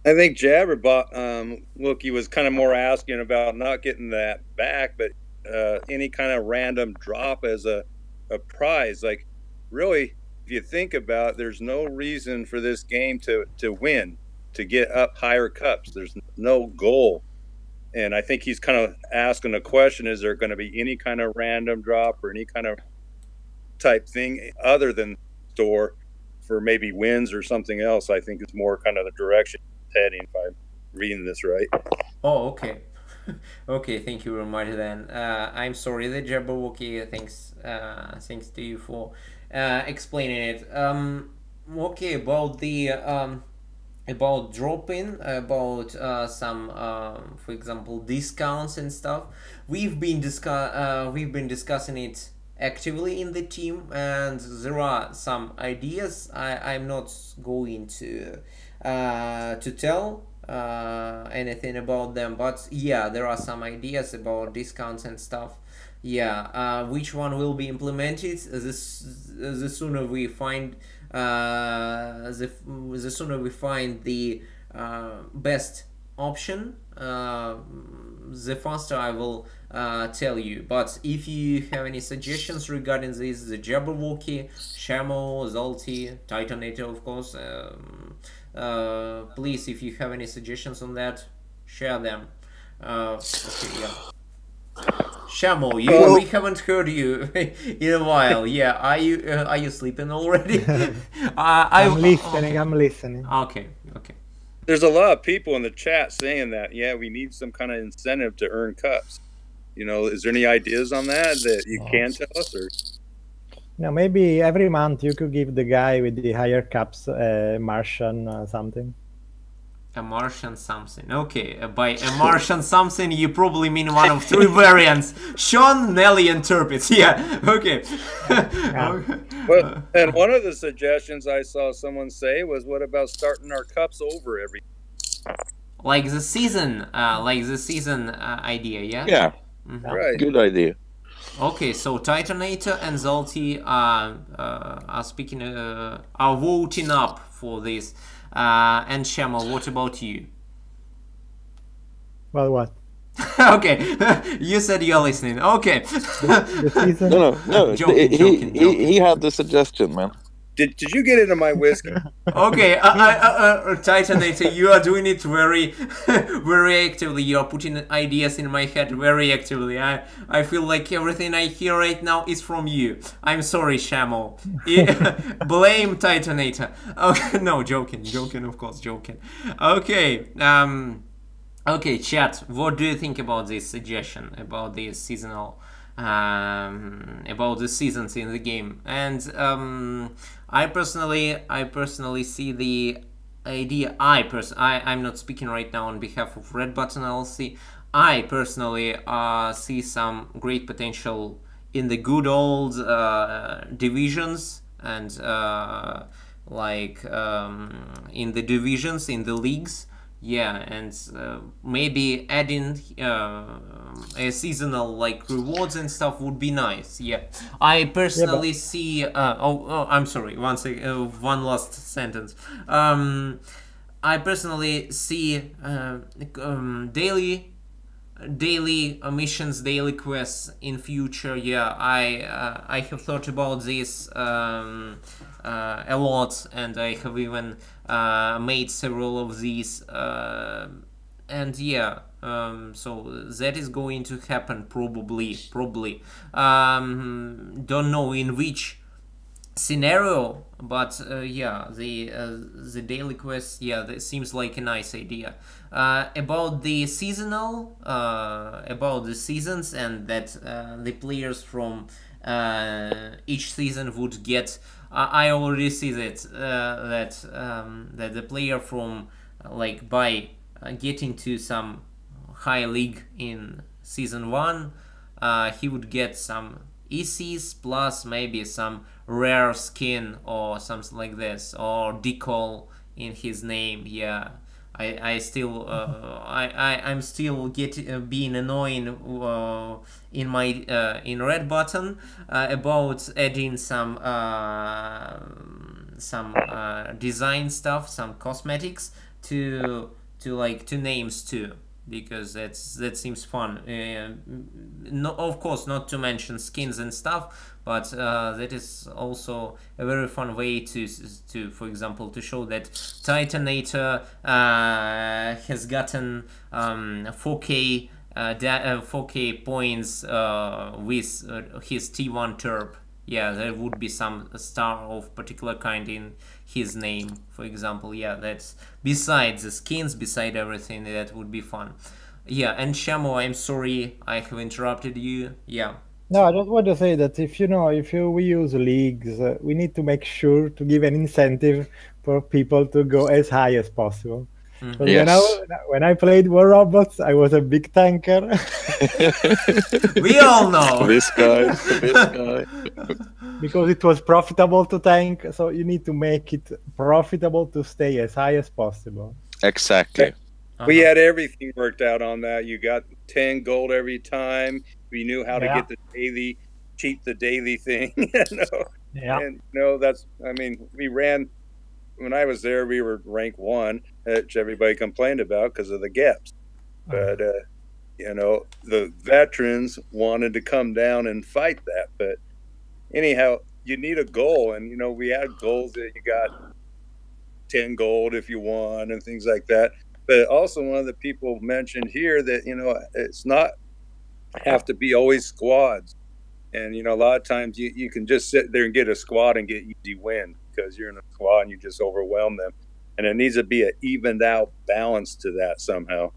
D: I think Jabberwocky was kind of more asking about not getting that back, but any kind of random drop as a prize. Like, really, if you think about it, there's no reason for this game to win, to get up higher cups. There's no goal. And I think he's kind of asking a question, is there going to be any kind of random drop or any kind of type thing other than store for maybe wins or something else? I think it's more kind of the direction it's heading, if I'm reading this right.
A: Oh, okay. Okay, thank you very much then. I'm sorry, the Jabberwocky, thanks to you for explaining it. Okay, about the about dropping, about some for example discounts and stuff, we've been discussing it actively in the team, and there are some ideas. I'm not going to tell anything about them, but yeah, there are some ideas about discounts and stuff. Yeah, which one will be implemented? The sooner we find the sooner we find the best option, the faster I will tell you. But if you have any suggestions regarding this, the Jabberwocky, Shamo, Zalti, Titanator, of course, please, if you have any suggestions on that, share them. Okay, yeah. Shamo, we haven't heard you in a while. Yeah, are you sleeping already?
C: I'm listening.
A: Okay.
D: There's a lot of people in the chat saying that, yeah, we need some kind of incentive to earn cups. You know, is there any ideas on that you can tell us? Or?
C: No, maybe every month you could give the guy with the higher cups a Martian something.
A: A Martian something. Okay, by a Martian something you probably mean one of 3 variants. Sean, Nelly, and Turpitz. Yeah, okay.
C: Yeah.
D: Well, and one of the suggestions I saw someone say was, what about starting our cups over every...
A: Like the season idea, yeah?
B: Yeah,
D: Right.
B: good idea.
A: Okay, so Titanator and Zalti are speaking, are voting up for this. And Shamo, what about you?
C: Well, what?
A: Okay, you said you're listening. Okay.
C: The season...
B: No.
A: Joking.
B: He had the suggestion, man.
D: Did you get into my whiskey?
A: Okay, Titanator, you are doing it very, very actively. You are putting ideas in my head very actively. I feel like everything I hear right now is from you. I'm sorry, Shamo. Blame Titanator. Okay, no, joking, of course, joking. Okay, okay, chat. What do you think about this suggestion about the seasonal? About the seasons in the game, and I personally see the idea. I'm not speaking right now on behalf of Red Button LLC. I personally see some great potential in the good old divisions and in the divisions, in the leagues. Yeah, and maybe adding a seasonal like rewards and stuff would be nice. Yeah, I personally see. I'm sorry. One last sentence. I personally see daily missions, daily quests in future. Yeah, I have thought about this a lot, and I have even made several of these, and yeah, so that is going to happen probably. Don't know in which scenario, but yeah, the daily quest, yeah, that seems like a nice idea. About the seasonal, about the seasons, and that the players from each season would get. I already see that that the player from by getting to some high league in season 1, he would get some ECs plus maybe some rare skin or something like this, or decal in his name. Yeah, I'm still being annoying in my in Red Button about adding some design stuff, some cosmetics to names too, because that seems fun. No, of course, not to mention skins and stuff, but that is also a very fun way to for example, to show that Titanator has gotten 4K 4K points with his T1 Terp. Yeah, there would be some star of particular kind in his name, for example. Yeah, that's besides the skins, beside everything, that would be fun. Yeah, and Shamo, I'm sorry I have interrupted you. Yeah.
C: No, I just want to say that if we use leagues, we need to make sure to give an incentive for people to go as high as possible. Mm-hmm.
B: Yes.
C: When I played War Robots, I was a big tanker.
A: We all know
B: this guy.
C: Because it was profitable to tank, so you need to make it profitable to stay as high as possible.
B: Exactly.
D: We had everything worked out on that. You got 10 gold every time. We knew how to get the daily, cheat the daily thing.
C: Yeah.
D: And we ran. When I was there, we were rank 1, which everybody complained about because of the gaps. But the veterans wanted to come down and fight that. But anyhow, you need a goal, and we had goals that you got 10 gold if you won and things like that. But also, one of the people mentioned here that it's not have to be always squads, and a lot of times you can just sit there and get a squad and get easy win because you're in a squad and you just overwhelm them, and it needs to be an evened out balance to that somehow.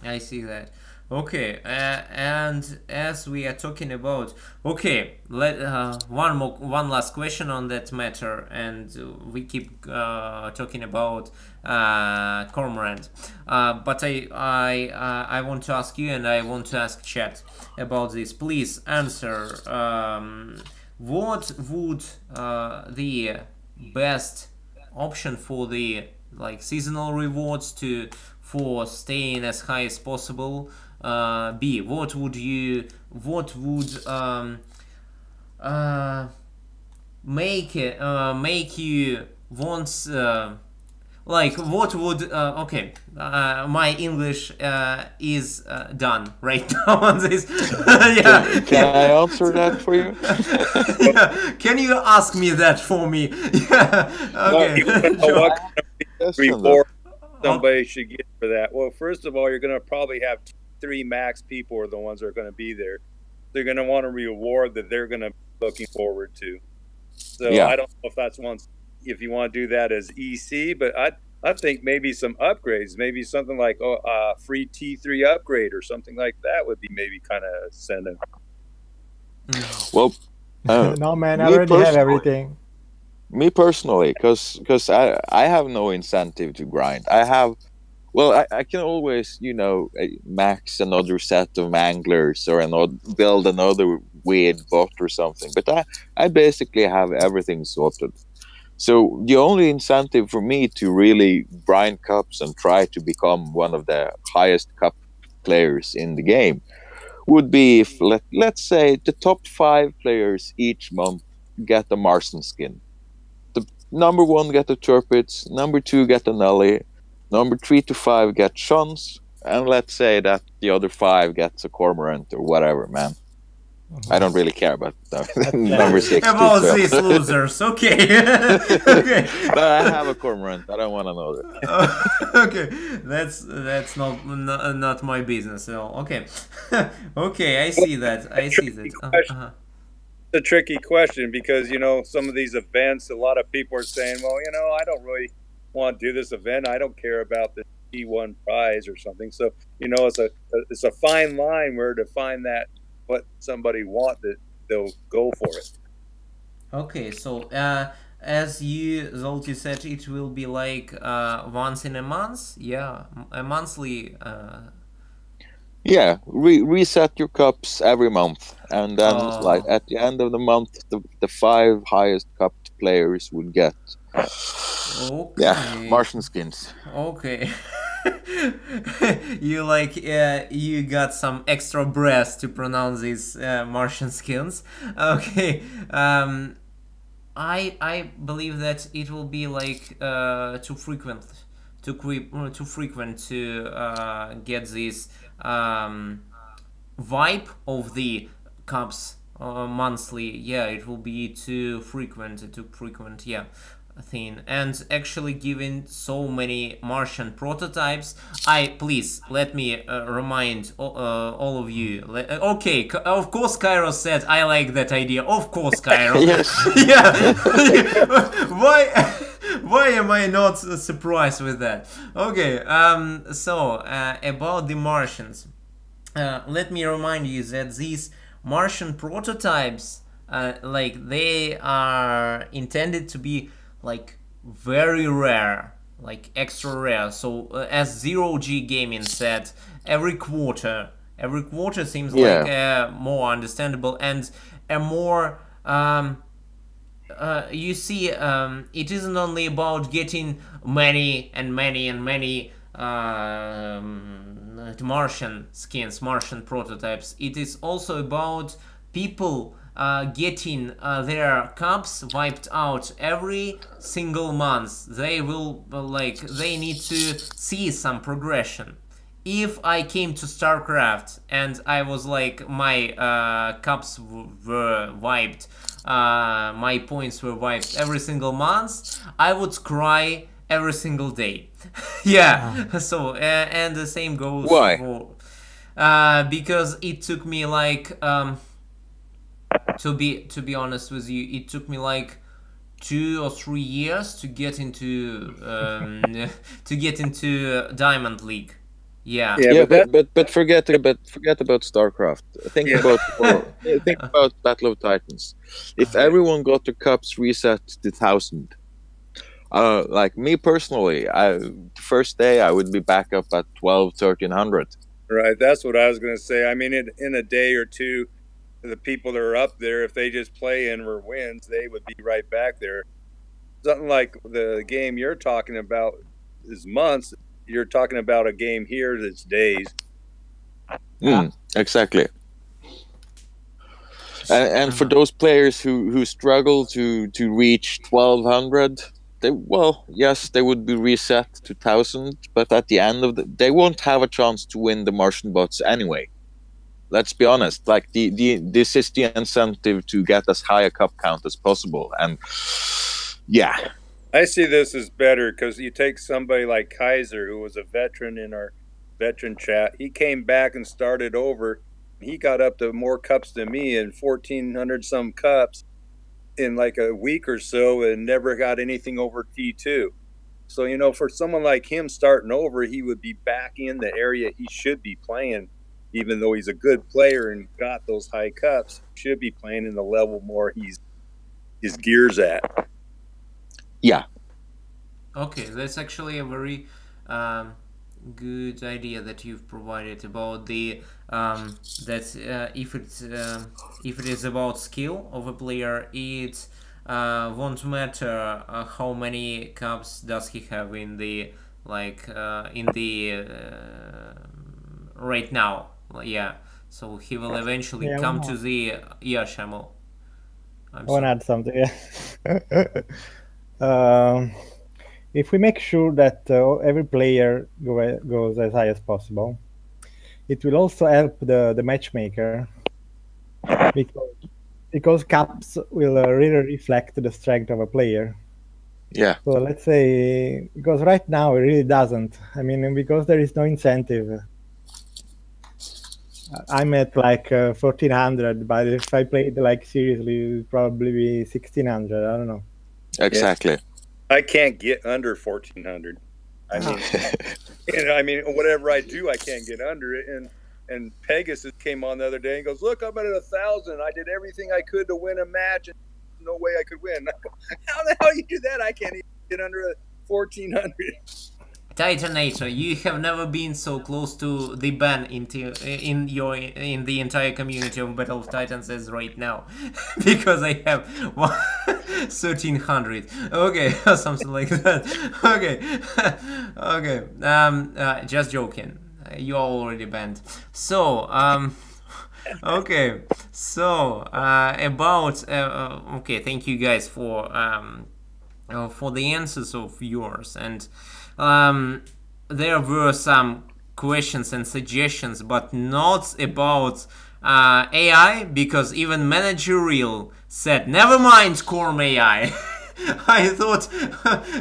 A: I see that. Okay, and as we are talking about, okay, one last question on that matter, and we keep talking about Cormorant. But I want to ask you, and I want to ask chat about this. Please answer. What would the best option for the seasonal rewards for staying as high as possible be? What would make you want like what would okay, my English is done right now on this. Yeah.
B: Can I answer that for you?
A: Yeah. Can you ask me that for me? Yeah. Okay.
D: What kind of reward
A: Oh.
D: somebody should get for that? Well, first of all, you're going to probably have 3 max people are the ones that are going to be there. They're going to want a reward that they're going to be looking forward to. So
B: Yeah.
D: I don't know if that's one, if you want to do that as EC, but I think maybe some upgrades, maybe something like free T3 upgrade or something like that would be maybe kind of incentive.
B: Well,
C: No, man, I
B: me
C: already have
B: personally-
C: everything.
B: Me personally, because I have no incentive to grind. I can always, you know, max another set of anglers or build another weird bot or something. But I basically have everything sorted. So the only incentive for me to really grind cups and try to become one of the highest cup players in the game would be if, let's say, the top 5 players each month get a Martian skin. The number 1 get the Turpits, number 2 get the Nelly, number 3 to 5 get Shuns, and let's say that the other 5 gets a Cormorant or whatever, man. I don't really care about number 6.
A: About these losers, okay. Okay.
B: But I have a Cormorant. I don't want another.
A: Okay, that's not my business at all. Okay. Okay, I see that. I see that.
D: It's a tricky question because, you know, some of these events, a lot of people are saying, well, you know, I don't really want to do this event. I don't care about the P1 prize or something. So, you know, it's a fine line where to find that what somebody wants, that they'll go for it.
A: Okay, so as you, Zolty, said, it will be like once in a month. Yeah, a monthly.
B: Yeah, reset your cups every month, and then like at the end of the month, the 5 highest cupped players would get Martian skins.
A: Okay. You like you got some extra breath to pronounce these Martian skins. Okay. I believe that it will be like too frequent to get this vibe of the cups monthly. Yeah, it will be too frequent. Yeah, thing. And actually giving so many Martian prototypes, please let me remind all of you. Okay, of course Cairo said I like that idea. Of course, Cairo.
B: Yes.
A: Yeah. Why am I not surprised with that? Okay, so about the Martians, let me remind you that these Martian prototypes, like they are intended to be like very rare, like extra rare. So as Zero G Gaming said, every quarter seems like more understandable and a more you see, it isn't only about getting many Martian skins, Martian prototypes. It is also about people getting their cups wiped out every single month. They will they need to see some progression. If I came to StarCraft and I was like my cups were wiped, my points were wiped every single month, I would cry every single day. Yeah. So and the same goes for because it took me like to be honest with you, it took me like 2 or 3 years to get into Diamond League. Yeah.
B: But forget about StarCraft. Think about Battle of Titans. If everyone got their cups reset to 1,000, like me personally, the first day I would be back up at 1,200-1,300.
D: Right, that's what I was going to say. I mean, in a day or two, the people that are up there, if they just play and were wins, they would be right back there. Something like the game you're talking about is months. You're talking about a game here that's days.
B: Exactly. And for those players who struggle to reach 1,200, yes, they would be reset to 1,000, but at the end of they won't have a chance to win the Martian bots anyway. Let's be honest. Like this is the incentive to get as high a cup count as possible, and yeah.
D: I see this as better because you take somebody like Kaiser, who was a veteran in our veteran chat. He came back and started over. He got up to more cups than me, and 1,400 some cups in like a week or so, and never got anything over T2. So, you know, for someone like him starting over, he would be back in the area he should be playing, even though he's a good player and got those high cups. Should be playing in the level more his gear's at.
B: Yeah.
A: Okay, that's actually a very good idea that you've provided about the if it is about skill of a player, it won't matter how many cups does he have in the right now. Yeah, so he will eventually come to the Shamil.
C: I want to add something. If we make sure that every player goes as high as possible, it will also help the matchmaker, because cups will really reflect the strength of a player.
B: Yeah.
C: So let's say, because right now it really doesn't. I mean, because there is no incentive. I'm at like 1,400, but if I played like seriously, it would probably be 1,600. I don't know.
B: Exactly.
D: Yeah. I can't get under 1,400. I mean, I mean, whatever I do, I can't get under it. And Pegasus came on the other day and goes, "Look, I'm at 1,000. I did everything I could to win a match, and no way I could win." How the hell you do that? I can't even get under 1,400.
A: Titanator, you have never been so close to the ban in the entire community of Battle of Titans as right now, because I have 1,300. Okay, something like that. Okay, okay. Just joking. You are already banned. So, okay. So about okay. Thank you guys for the answers of yours, and there were some questions and suggestions, but not about AI, because even managerial said, never mind Corm AI. I thought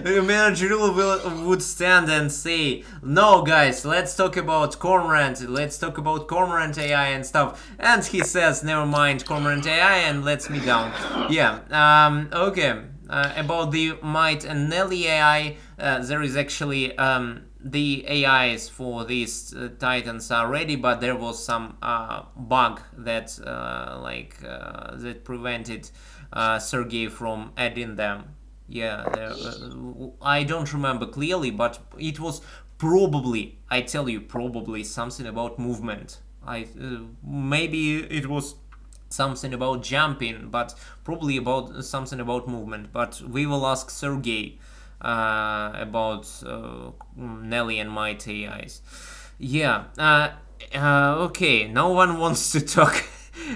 A: managerial would stand and say, no guys, let's talk about Cormorant, let's talk about Cormorant AI and stuff, and he says, never mind Cormorant AI, and lets me down. Yeah, okay. About the Might and Nelly AI, there is actually the AIs for these Titans are ready, but there was some bug that that prevented Sergey from adding them. Yeah, I don't remember clearly, but it was probably, I tell you, probably something about movement. Maybe it was something about jumping, but probably about something about movement. But we will ask Sergey about Nelly and Might AIs. Yeah. Okay. No one wants to talk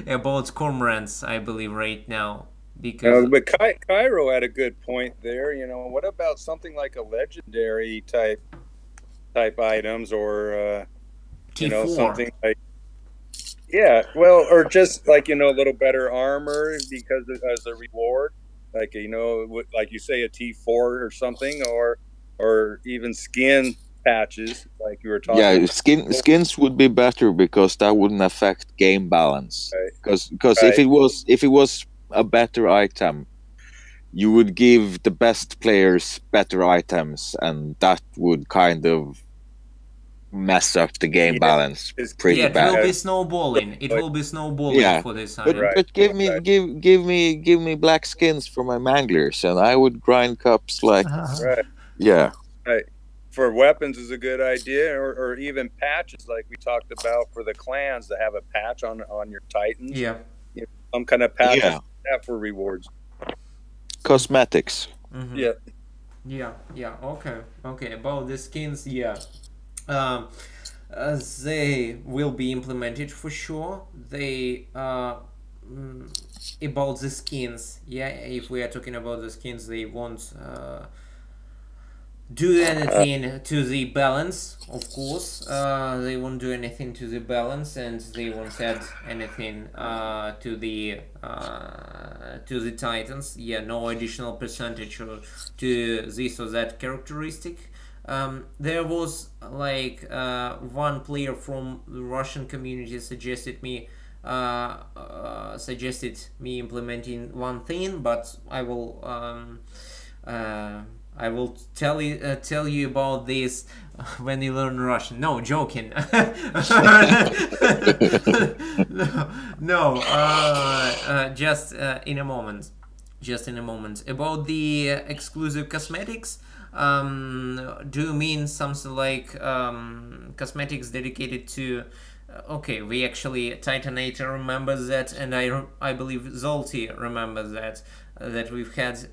A: about Cormorants, I believe, right now, because.
D: But Cairo had a good point there. You know, what about something like a legendary type items, or you know, something like. Yeah, well, or just like, you know, a little better armor because as a reward, like, you know, like you say, a T4 or something, or even skin patches, like you were talking.
B: Yeah, skins would be better because that wouldn't affect game balance. Because
D: Right.
B: if it was a better item, you would give the best players better items, and that would kind of mess up the game balance pretty bad.
A: It will be snowballing. It will be snowballing for this item.
B: But give me black skins for my manglers, and I would grind cups like yeah.
D: Right. For weapons is a good idea, or even patches like we talked about for the clans, to have a patch on your Titans.
A: Yeah.
D: You know, some kind of patch for rewards.
B: Cosmetics.
A: Mm-hmm. Yeah. Okay. About the skins, they will be implemented for sure. They about the skins, if we are talking about the skins, they won't do anything to the balance, of course. They won't do anything to the balance, and they won't add anything to the titans. Yeah, no additional percentage or to this or that characteristic. There was like one player from the Russian community suggested me implementing one thing, but I will tell you about this when you learn Russian. No, joking. Just in a moment. Just in a moment. About the exclusive cosmetics. Do you mean something like cosmetics dedicated to? Okay, we actually Titanator remembers that, and I believe Zolty remembers that we've had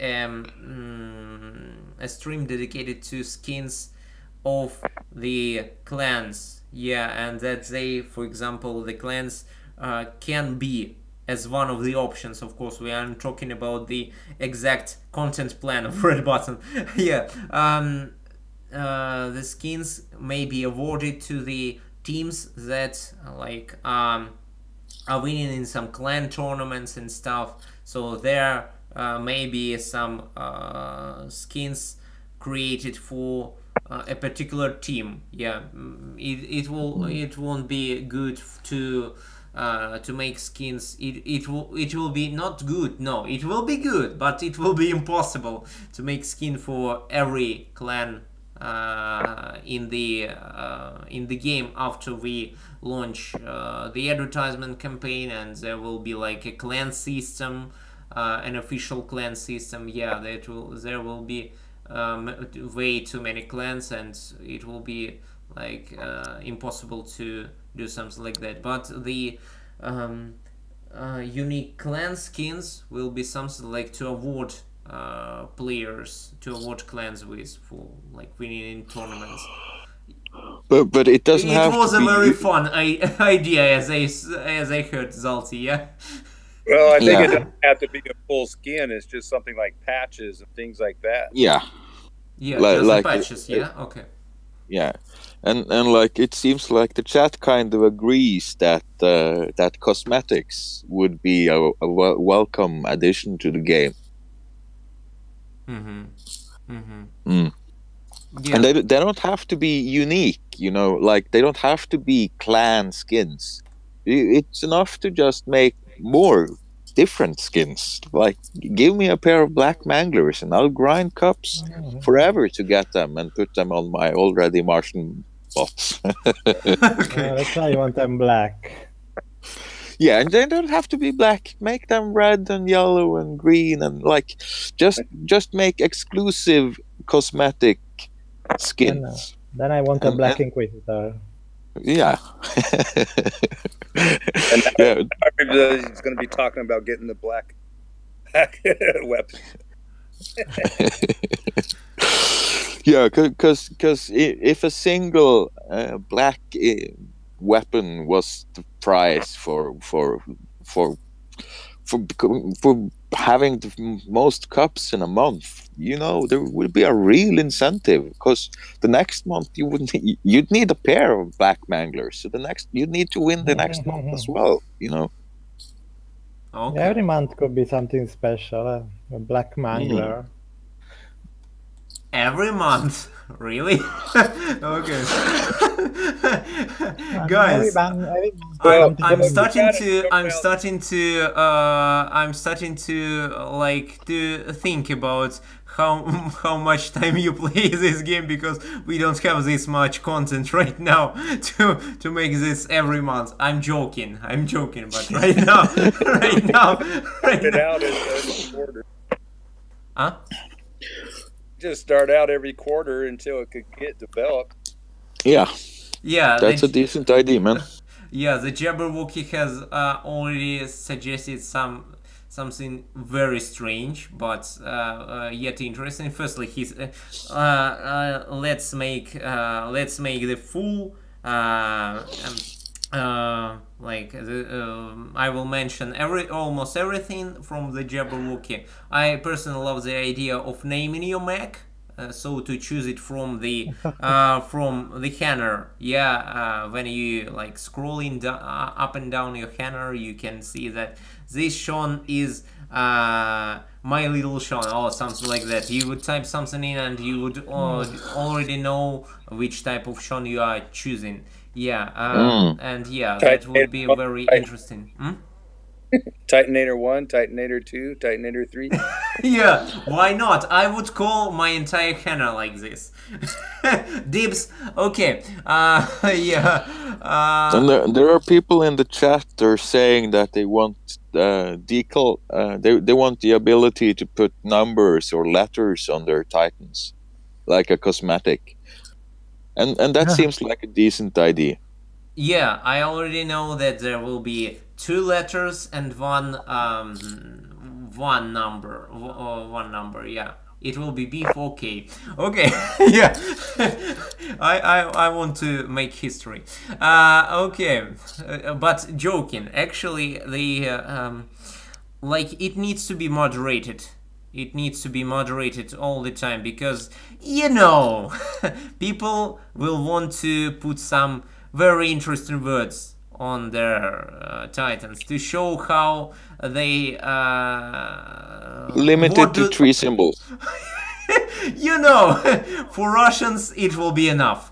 A: a stream dedicated to skins of the clans. Yeah, and that they, for example, the clans can be as one of the options. Of course, we aren't talking about the exact content plan of Red Button. Yeah, the skins may be awarded to the teams that like are winning in some clan tournaments and stuff. So there may be some skins created for a particular team. Yeah, it won't be good to make skins. It will be not good. No, it will be good, but it will be impossible to make skin for every clan in the game after we launch the advertisement campaign, and there will be like a clan system, an official clan system. Yeah, there will be way too many clans, and it will be like impossible to do something like that. But the unique clan skins will be something like to award players, to award clans with for like winning in tournaments.
B: But it doesn't have to be. It
A: was a very fun idea, as I heard, Zalti. Yeah.
D: Well, I think it doesn't have to be a full skin. It's just something like patches and things like that.
B: Yeah.
A: Yeah, like patches. Yeah. Okay.
B: Yeah, and like it seems like the chat kind of agrees that that cosmetics would be a welcome addition to the game. Yeah. And they don't have to be unique, you know, like they don't have to be clan skins. It's enough to just make more different skins. Like, give me a pair of black manglers and I'll grind cups forever to get them and put them on my already Martian bots.
C: Okay. That's why you want them black.
B: Yeah, and they don't have to be black. Make them red and yellow and green, and like just make exclusive cosmetic skins.
C: Then I want a black Inquisitor.
B: Yeah.
D: And he's going to be talking about getting the black weapon.
B: Yeah, because if a single black weapon was the price for having the most cups in a month, you know, there would be a real incentive, because the next month you'd need a pair of black manglers, so you'd need to win the next month as well, you know.
C: Okay. Every month could be something special, a black mangler.
A: Every month, really? Okay. Guys, I'm starting to like to think about how much time you play this game, because we don't have this much content right now to make this every month. I'm joking, but right now, Huh?
D: Just start out every quarter until it could get developed.
B: Yeah, that's a decent idea, man.
A: Yeah, the Jabberwocky has already suggested something very strange, but yet interesting. Firstly, he's let's make the full I will mention almost everything from the Jabberwocky. I personally love the idea of naming your mech so to choose it from the banner. Yeah, when you like scrolling up and down your banner, you can see that this Sean is my little Sean or something like that. You would type something in and you would already know which type of Sean you are choosing. Yeah, and yeah, that would be very interesting.
D: Titanator 1, Titanator 2, Titanator 3.
A: Yeah, why not? I would call my entire channel like this. Dibs. Okay. Yeah.
B: And there are people in the chat that are saying that they want decal. They want the ability to put numbers or letters on their titans, like a cosmetic. And that seems like a decent idea.
A: Yeah, I already know that there will be 2 letters and one number. One number, yeah. It will be B4K. Okay, yeah. I want to make history. Okay, but joking. Actually, the like it needs to be moderated. It needs to be moderated all the time because, you know, people will want to put some very interesting words on their titans to show how they
B: limited to 3 symbols.
A: You know, for Russians it will be enough.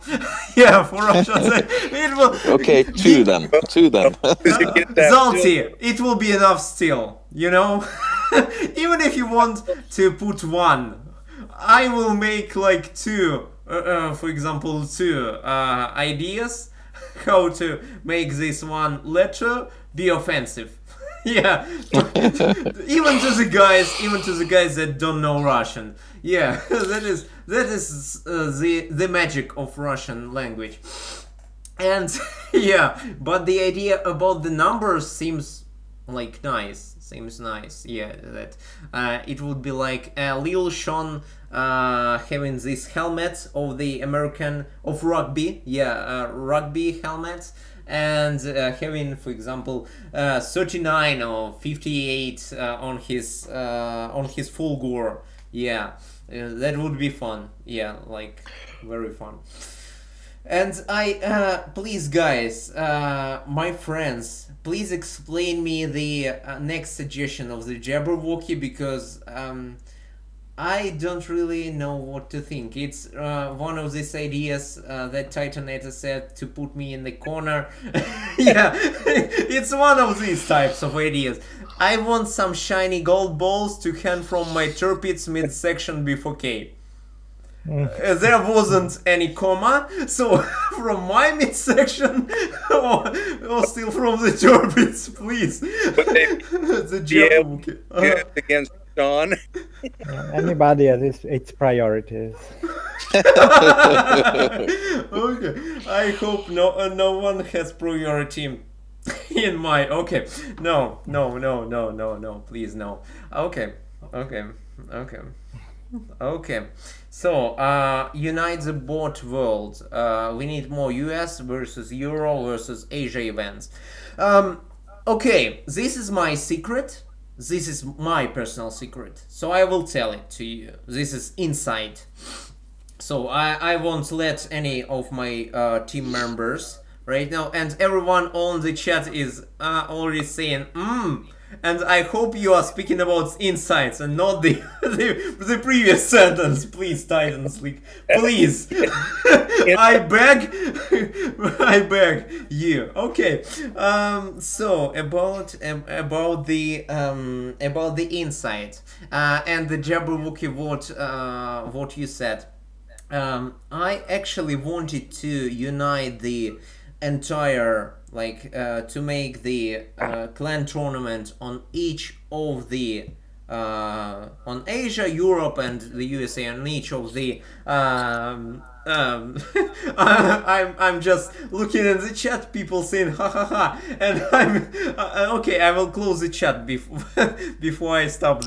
A: Yeah, for Russians it will.
B: Okay, 2 then. 2 then.
A: Zalti, it will be enough still. You know, even if you want to put 1, I will make like 2. For example, 2 ideas how to make this one letter be offensive. Yeah, even to the guys that don't know Russian. Yeah, that is the magic of Russian language. And yeah, but the idea about the numbers seems like nice. Seems nice. Yeah, that it would be like Lil Sean having this helmet of the American of rugby. Yeah, rugby helmet. And having, for example, 39 or 58 on his full gore. Yeah, that would be fun. Yeah, like very fun. And please guys, my friends, please explain me the next suggestion of the Jabberwocky, because I don't really know what to think. It's one of these ideas that Titanator said to put me in the corner. Yeah, it's one of these types of ideas. I want some shiny gold balls to hand from my turpits midsection before K. There wasn't any comma, so from my midsection or still from the turpits, please. The Jabberwocky.
D: Against Sean.
C: Anybody has its priorities.
A: Okay, I hope no one has priority in mind. Okay, no, please no. Okay. So unite the bot world. We need more US versus Euro versus Asia events. Okay, this is my secret. This is my personal secret, so I will tell it to you. This is inside, so I won't let any of my team members right now, and everyone on the chat is already saying and I hope you are speaking about insights and not the previous sentence. Please, Titans League, please. I beg you. Okay. So about the insight and the Jabberwocky, what you said. I actually wanted to unite the entire, like to make the clan tournament on each of the on Asia, Europe, and the USA, on each of the I'm just looking in the chat, people saying ha ha ha, and I'm okay. I will close the chat before I stop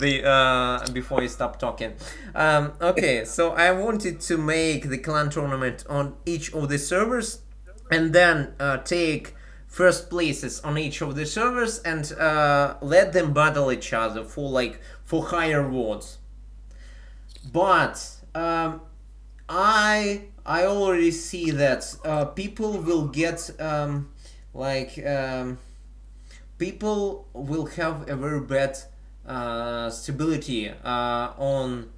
A: talking. Okay, so I wanted to make the clan tournament on each of the servers, and then take first places on each of the servers and let them battle each other for higher rewards. But I already see that people will get people will have a very bad stability on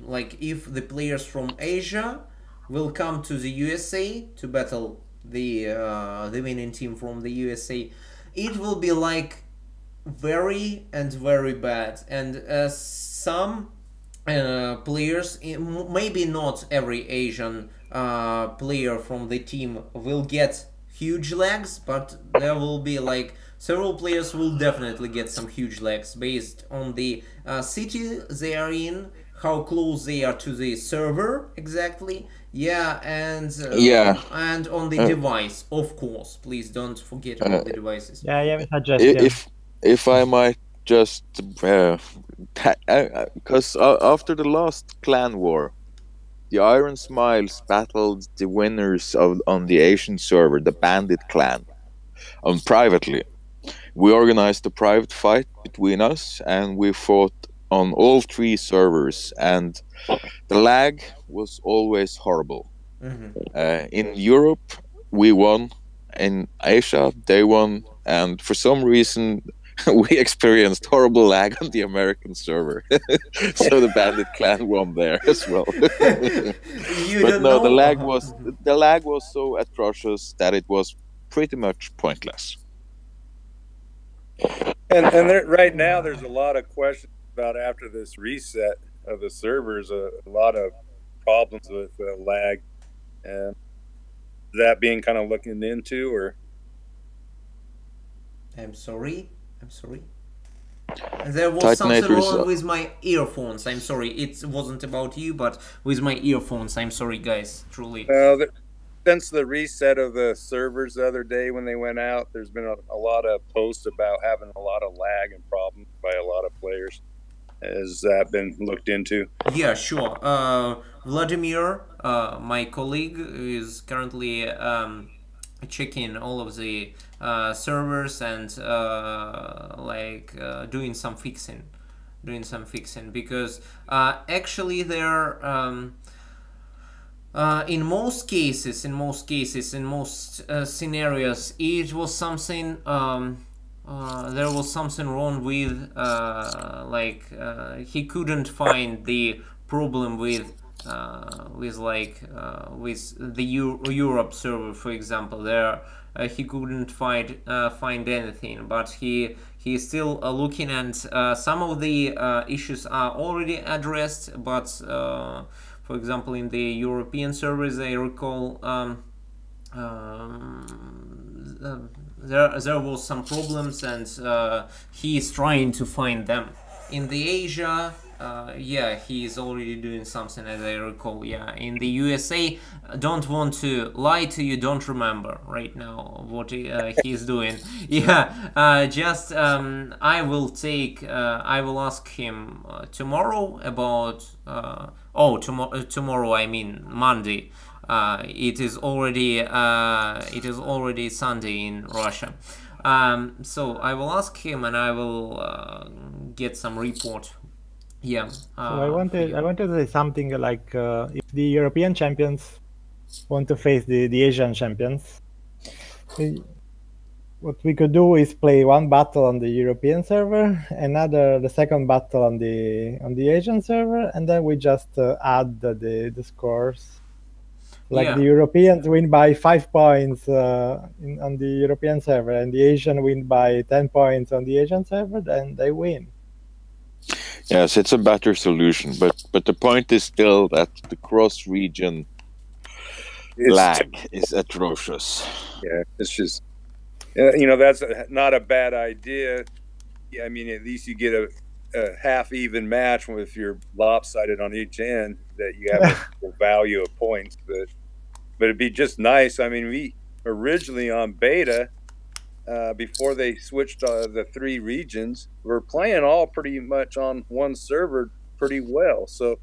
A: like if the players from Asia will come to the USA to battle the winning team from the USA, it will be like very and very bad, and some players, maybe not every Asian player from the team will get huge lags, but there will be like several players will definitely get some huge lags based on the city they are in, how close they are to the server exactly. Yeah, and and on the device, of course. Please don't forget about the devices.
C: Yeah, I have a suggestion.
B: If I might just, because after the last clan war, the Iron Smiles battled the winners on the Asian server, the Bandit clan, privately. We organized a private fight between us, and we fought on all 3 servers, and the lag was always horrible. In Europe, we won. In Asia, they won, and for some reason, we experienced horrible lag on the American server. So the Bandit clan won there as well. But no, the lag was so atrocious that it was pretty much pointless.
D: And there, right now, there's a lot of questions about after this reset of the servers, a lot of problems with lag, and that being kind of looking into, or
A: I'm sorry. There was something wrong with my earphones. I'm sorry. It wasn't about you, but with my earphones. I'm sorry, guys. Truly.
D: Since the reset of the servers the other day when they went out, there's been a lot of posts about having a lot of lag and problems by a lot of players. Has that been looked into?
A: Yeah, sure. Vladimir, my colleague, is currently checking all of the servers and doing some fixing, because actually there in most cases, in most scenarios, it was something. There was something wrong with he couldn't find the problem with the Europe server, for example. There he couldn't find anything, but he's still looking, and some of the issues are already addressed, but for example in the European servers, I recall there was some problems, and he is trying to find them. In the Asia, yeah, he is already doing something, as I recall. Yeah, in the USA, don't want to lie to you, don't remember right now what he's doing. Yeah, just I will ask him tomorrow about tomorrow, I mean Monday. It is already Sunday in Russia. So I will ask him, and I will get some report. Yeah.
C: So I wanted to say something like if the European champions want to face the Asian champions, what we could do is play one battle on the European server, the second battle on the Asian server, and then we just add the scores. Like the Europeans win by 5 points on the European server, and the Asian win by 10 points on the Asian server, then they win.
B: Yes, it's a better solution, but the point is still that the cross-region lag is atrocious.
D: Yeah, it's just, that's not a bad idea. Yeah, I mean, at least you get a half-even match if you're lopsided on each end, that you have a value of points, but it'd be just nice. I mean, we originally on beta, before they switched the 3 regions, we're playing all pretty much on one server pretty well. So,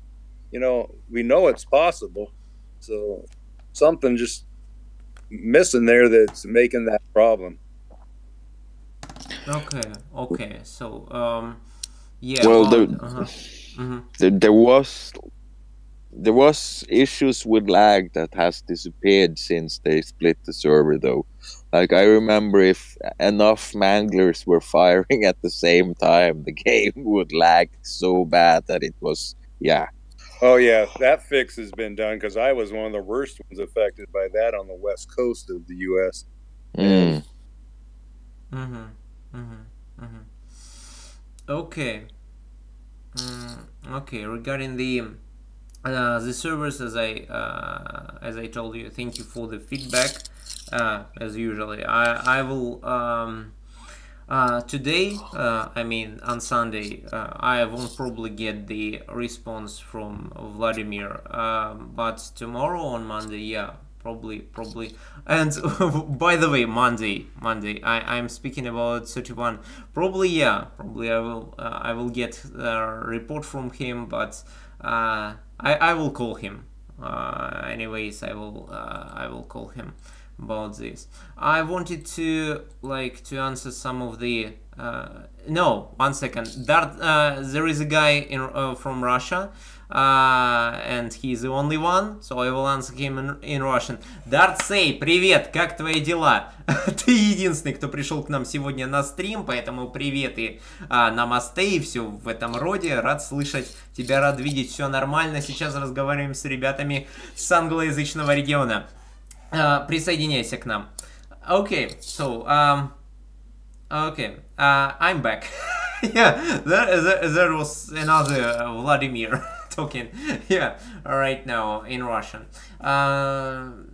D: we know it's possible. So something just missing there that's making that problem.
A: Okay. So, yeah.
B: Well, there was there was issues with lag that has disappeared since they split the server, though. Like, I remember if enough manglers were firing at the same time, the game would lag so bad that it was, yeah.
D: Oh yeah, that fix has been done because I was one of the worst ones affected by that on the west coast of the U.S.
B: Mm.
A: Okay. Okay. Regarding the servers, as I told you, thank you for the feedback. As usually, I will today, I mean on Sunday, I won't probably get the response from Vladimir, but tomorrow on Monday, yeah, probably. And by the way, Monday, I'm speaking about 31. Probably I will get a report from him, but I will call him. Anyways, I will call him about this. I wanted to answer some of the no, 1 second. There is a guy from Russia, and he's the only one, so I will answer him in Russian. Дарцей, привет, как твои дела? Ты единственный, кто пришел к нам сегодня на стрим, поэтому привет и намасте и все в этом роде. Рад слышать тебя, рад видеть, все нормально. Сейчас разговариваем с ребятами с англоязычного региона. Присоединяйся к нам. Okay, so I'm back. Yeah, there was another Vladimir talking. Yeah, right now in Russian.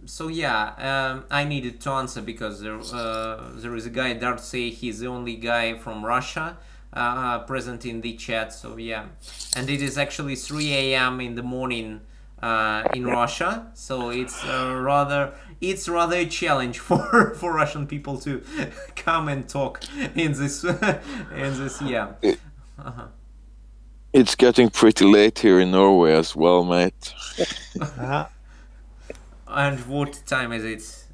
A: So yeah, I needed to answer because there is a guy, Darcy. He's the only guy from Russia present in the chat. So yeah, and it is actually 3 a.m. in the morning in Russia. So it's rather a challenge for Russian people to come and talk in this yeah.
B: It's getting pretty late here in Norway as well, mate.
A: And what time is it?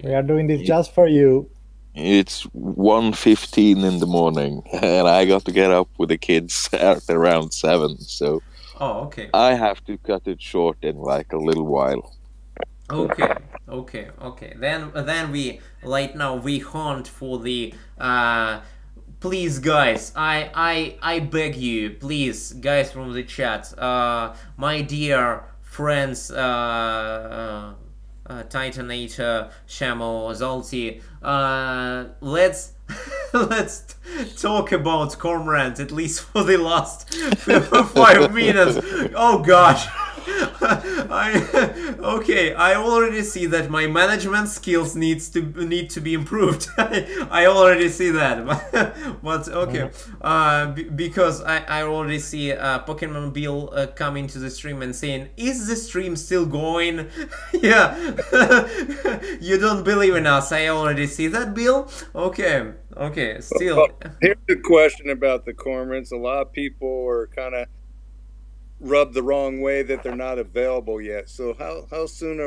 C: We are doing this just for you.
B: It's 1:15 in the morning, and I got to get up with the kids at around 7, so
A: okay.
B: I have to cut it short in like a little while.
A: Okay. Then we right now we hunt for the please guys, I beg you, please guys from the chat, my dear friends, Titanator, Shamo, Zalti, let's talk about Cormorant at least for the last 5 minutes. Oh gosh. I already see that my management skills need to be improved. I already see that, but okay, because I already see Pokemon Bill coming to the stream and saying, "Is the stream still going?" Yeah, you don't believe in us. I already see that, Bill. Okay, still.
D: Well, here's the question about the Cormorants. A lot of people are kind of rubbed the wrong way that they're not available yet. So how soon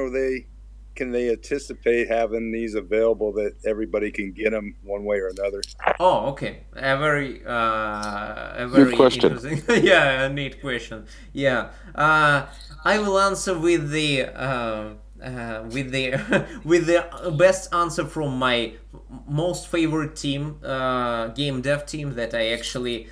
D: can they anticipate having these available that everybody can get them one way or another?
A: Oh, okay. A very
B: good question.
A: Interesting. Yeah, a neat question. Yeah, I will answer with the best answer from my most favorite team, game dev team that I actually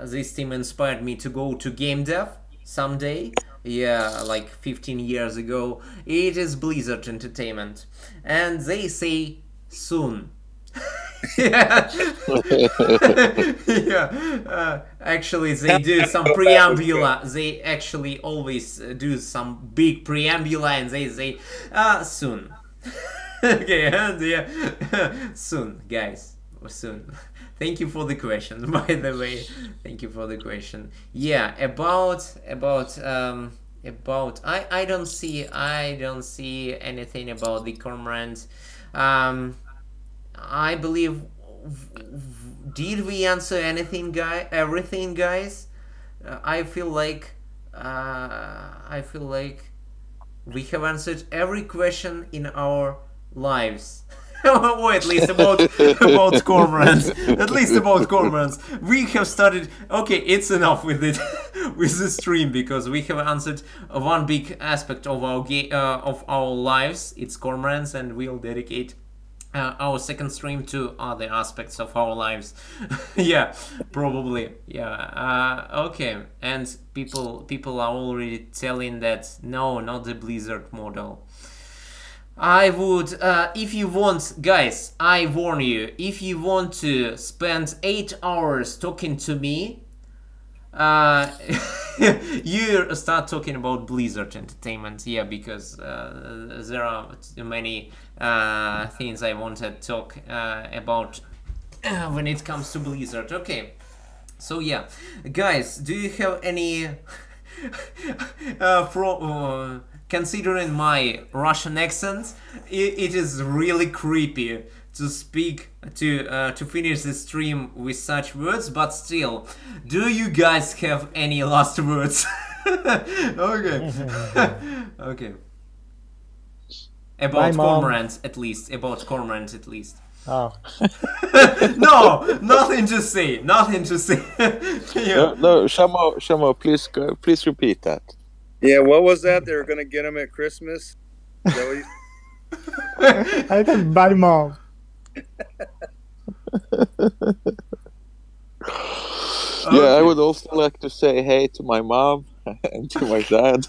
A: this team inspired me to go to game dev someday. Yeah, like 15 years ago. It is Blizzard Entertainment, and they say soon. Yeah. Yeah. Actually, they do some preambula. They actually always do some big preambula, and they say soon. Okay, and yeah, soon, guys, soon. Thank you for the question, by the way. Thank you for the question. Yeah, about I don't see anything about the Cormorant. I believe, did we answer anything, everything, guys? I feel like we have answered every question in our lives. Or at least about cormorants. At least about cormorants. We have started. Okay, it's enough with it. with the stream, because we have answered one big aspect of our lives. It's Cormorants, and we'll dedicate our second stream to other aspects of our lives. Yeah, probably. Yeah. Okay. And people are already telling that no, not the Blizzard model. I would, if you want, guys, I warn you, if you want to spend 8 hours talking to me, you start talking about Blizzard Entertainment, yeah, because there are too many things I want to talk about when it comes to Blizzard. Okay, so yeah, guys, do you have any considering my Russian accent, it is really creepy to speak, to finish the stream with such words, but still, do you guys have any last words? Okay. Okay. About Cormorant, at least. About Cormorant, at least.
C: Oh.
A: No, nothing to say. Nothing to say. Yeah.
B: No, Shamo, please repeat that.
D: Yeah, what was that? They were going to get him at Christmas? Is that what you...
C: I said bye, Mom.
B: Yeah, I would also like to say hey to my mom and to my dad.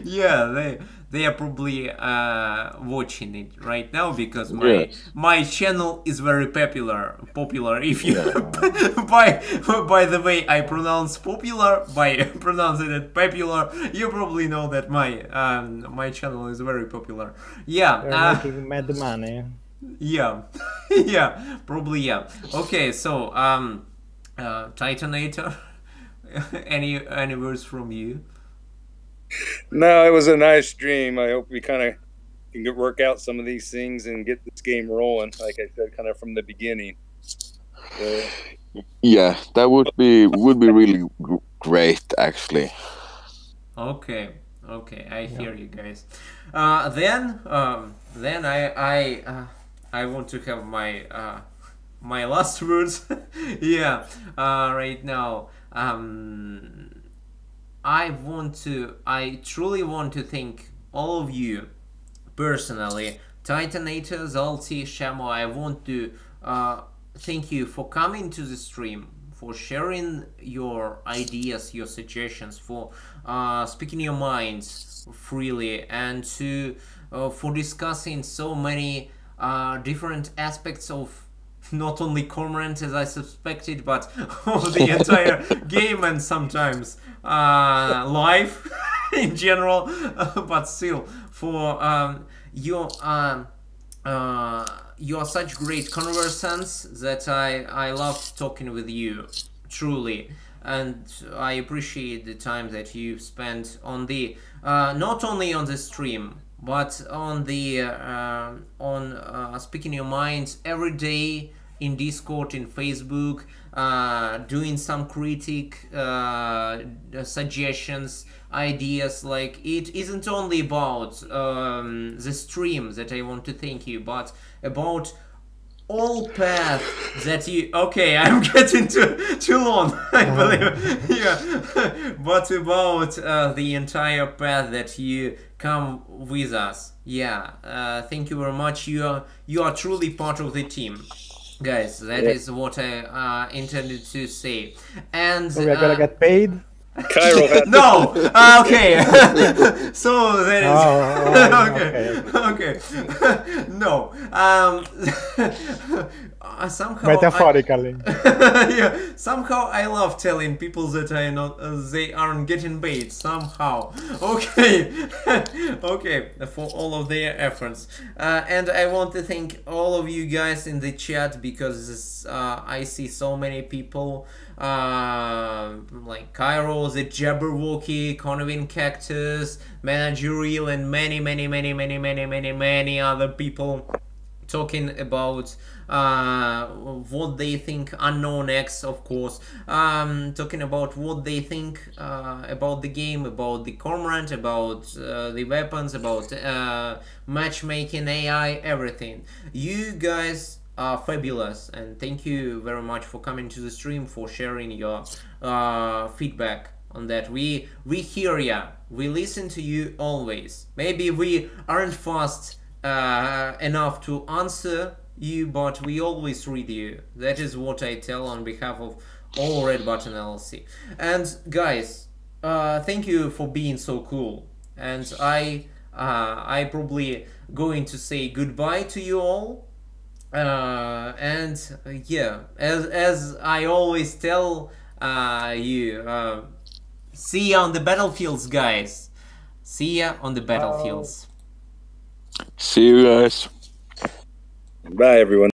A: Yeah, they are probably watching it right now, because my channel is very popular. If you by the way I pronounce popular by pronouncing it popular, you probably know that my channel is very popular. Yeah,
C: they're making mad money.
A: Yeah. Yeah, probably. Yeah. Okay, so Titanator, any words from you?
D: No, it was a nice stream. I hope we kind of can work out some of these things and get this game rolling, like I said, kind of from the beginning.
B: Yeah, that would be really great, actually.
A: Okay, I hear you guys. Then I want to have my my last words. Yeah, right now. I truly want to thank all of you personally. Titanator, Zalti, Shamo, I want to thank you for coming to the stream, for sharing your ideas, your suggestions, for speaking your minds freely, and for discussing so many different aspects of not only Cormorant as I suspected, but of the entire game, and sometimes life in general. But still, for you are such great conversants that I loved talking with you, truly. And I appreciate the time that you spent on the not only on the stream, but on the speaking your minds every day in Discord, in Facebook, doing some critic suggestions, ideas. Like, it isn't only about the stream that I want to thank you, but about all path that you... Okay, I'm getting too long, I believe. Yeah, but about the entire path that you come with us. Yeah, thank you very much. You are truly part of the team, guys. That is what I intended to say. And
C: so we're gonna get paid.
D: Cairo has
A: no. Okay. So that is okay. No. Somehow
C: metaphorically.
A: Yeah. Somehow I love telling people that they aren't getting paid somehow. Okay. Okay. For all of their efforts. And I want to thank all of you guys in the chat, because I see so many people. Like Cairo, the Jabberwocky, Convin Cactus, Managerial, and many other people talking about what they think. Unknown X, of course, talking about what they think about the game, about the Cormorant, about the weapons, about matchmaking, AI, everything. You guys are fabulous, and thank you very much for coming to the stream, for sharing your feedback on that. We hear ya. We listen to you always. Maybe we aren't fast enough to answer you, but we always read you. That is what I tell on behalf of all Red Button LLC. And guys, thank you for being so cool. And I probably going to say goodbye to you all. And yeah, as I always tell you, see ya on the battlefields, guys. See ya on the battlefields.
B: See you guys.
D: Bye, everyone.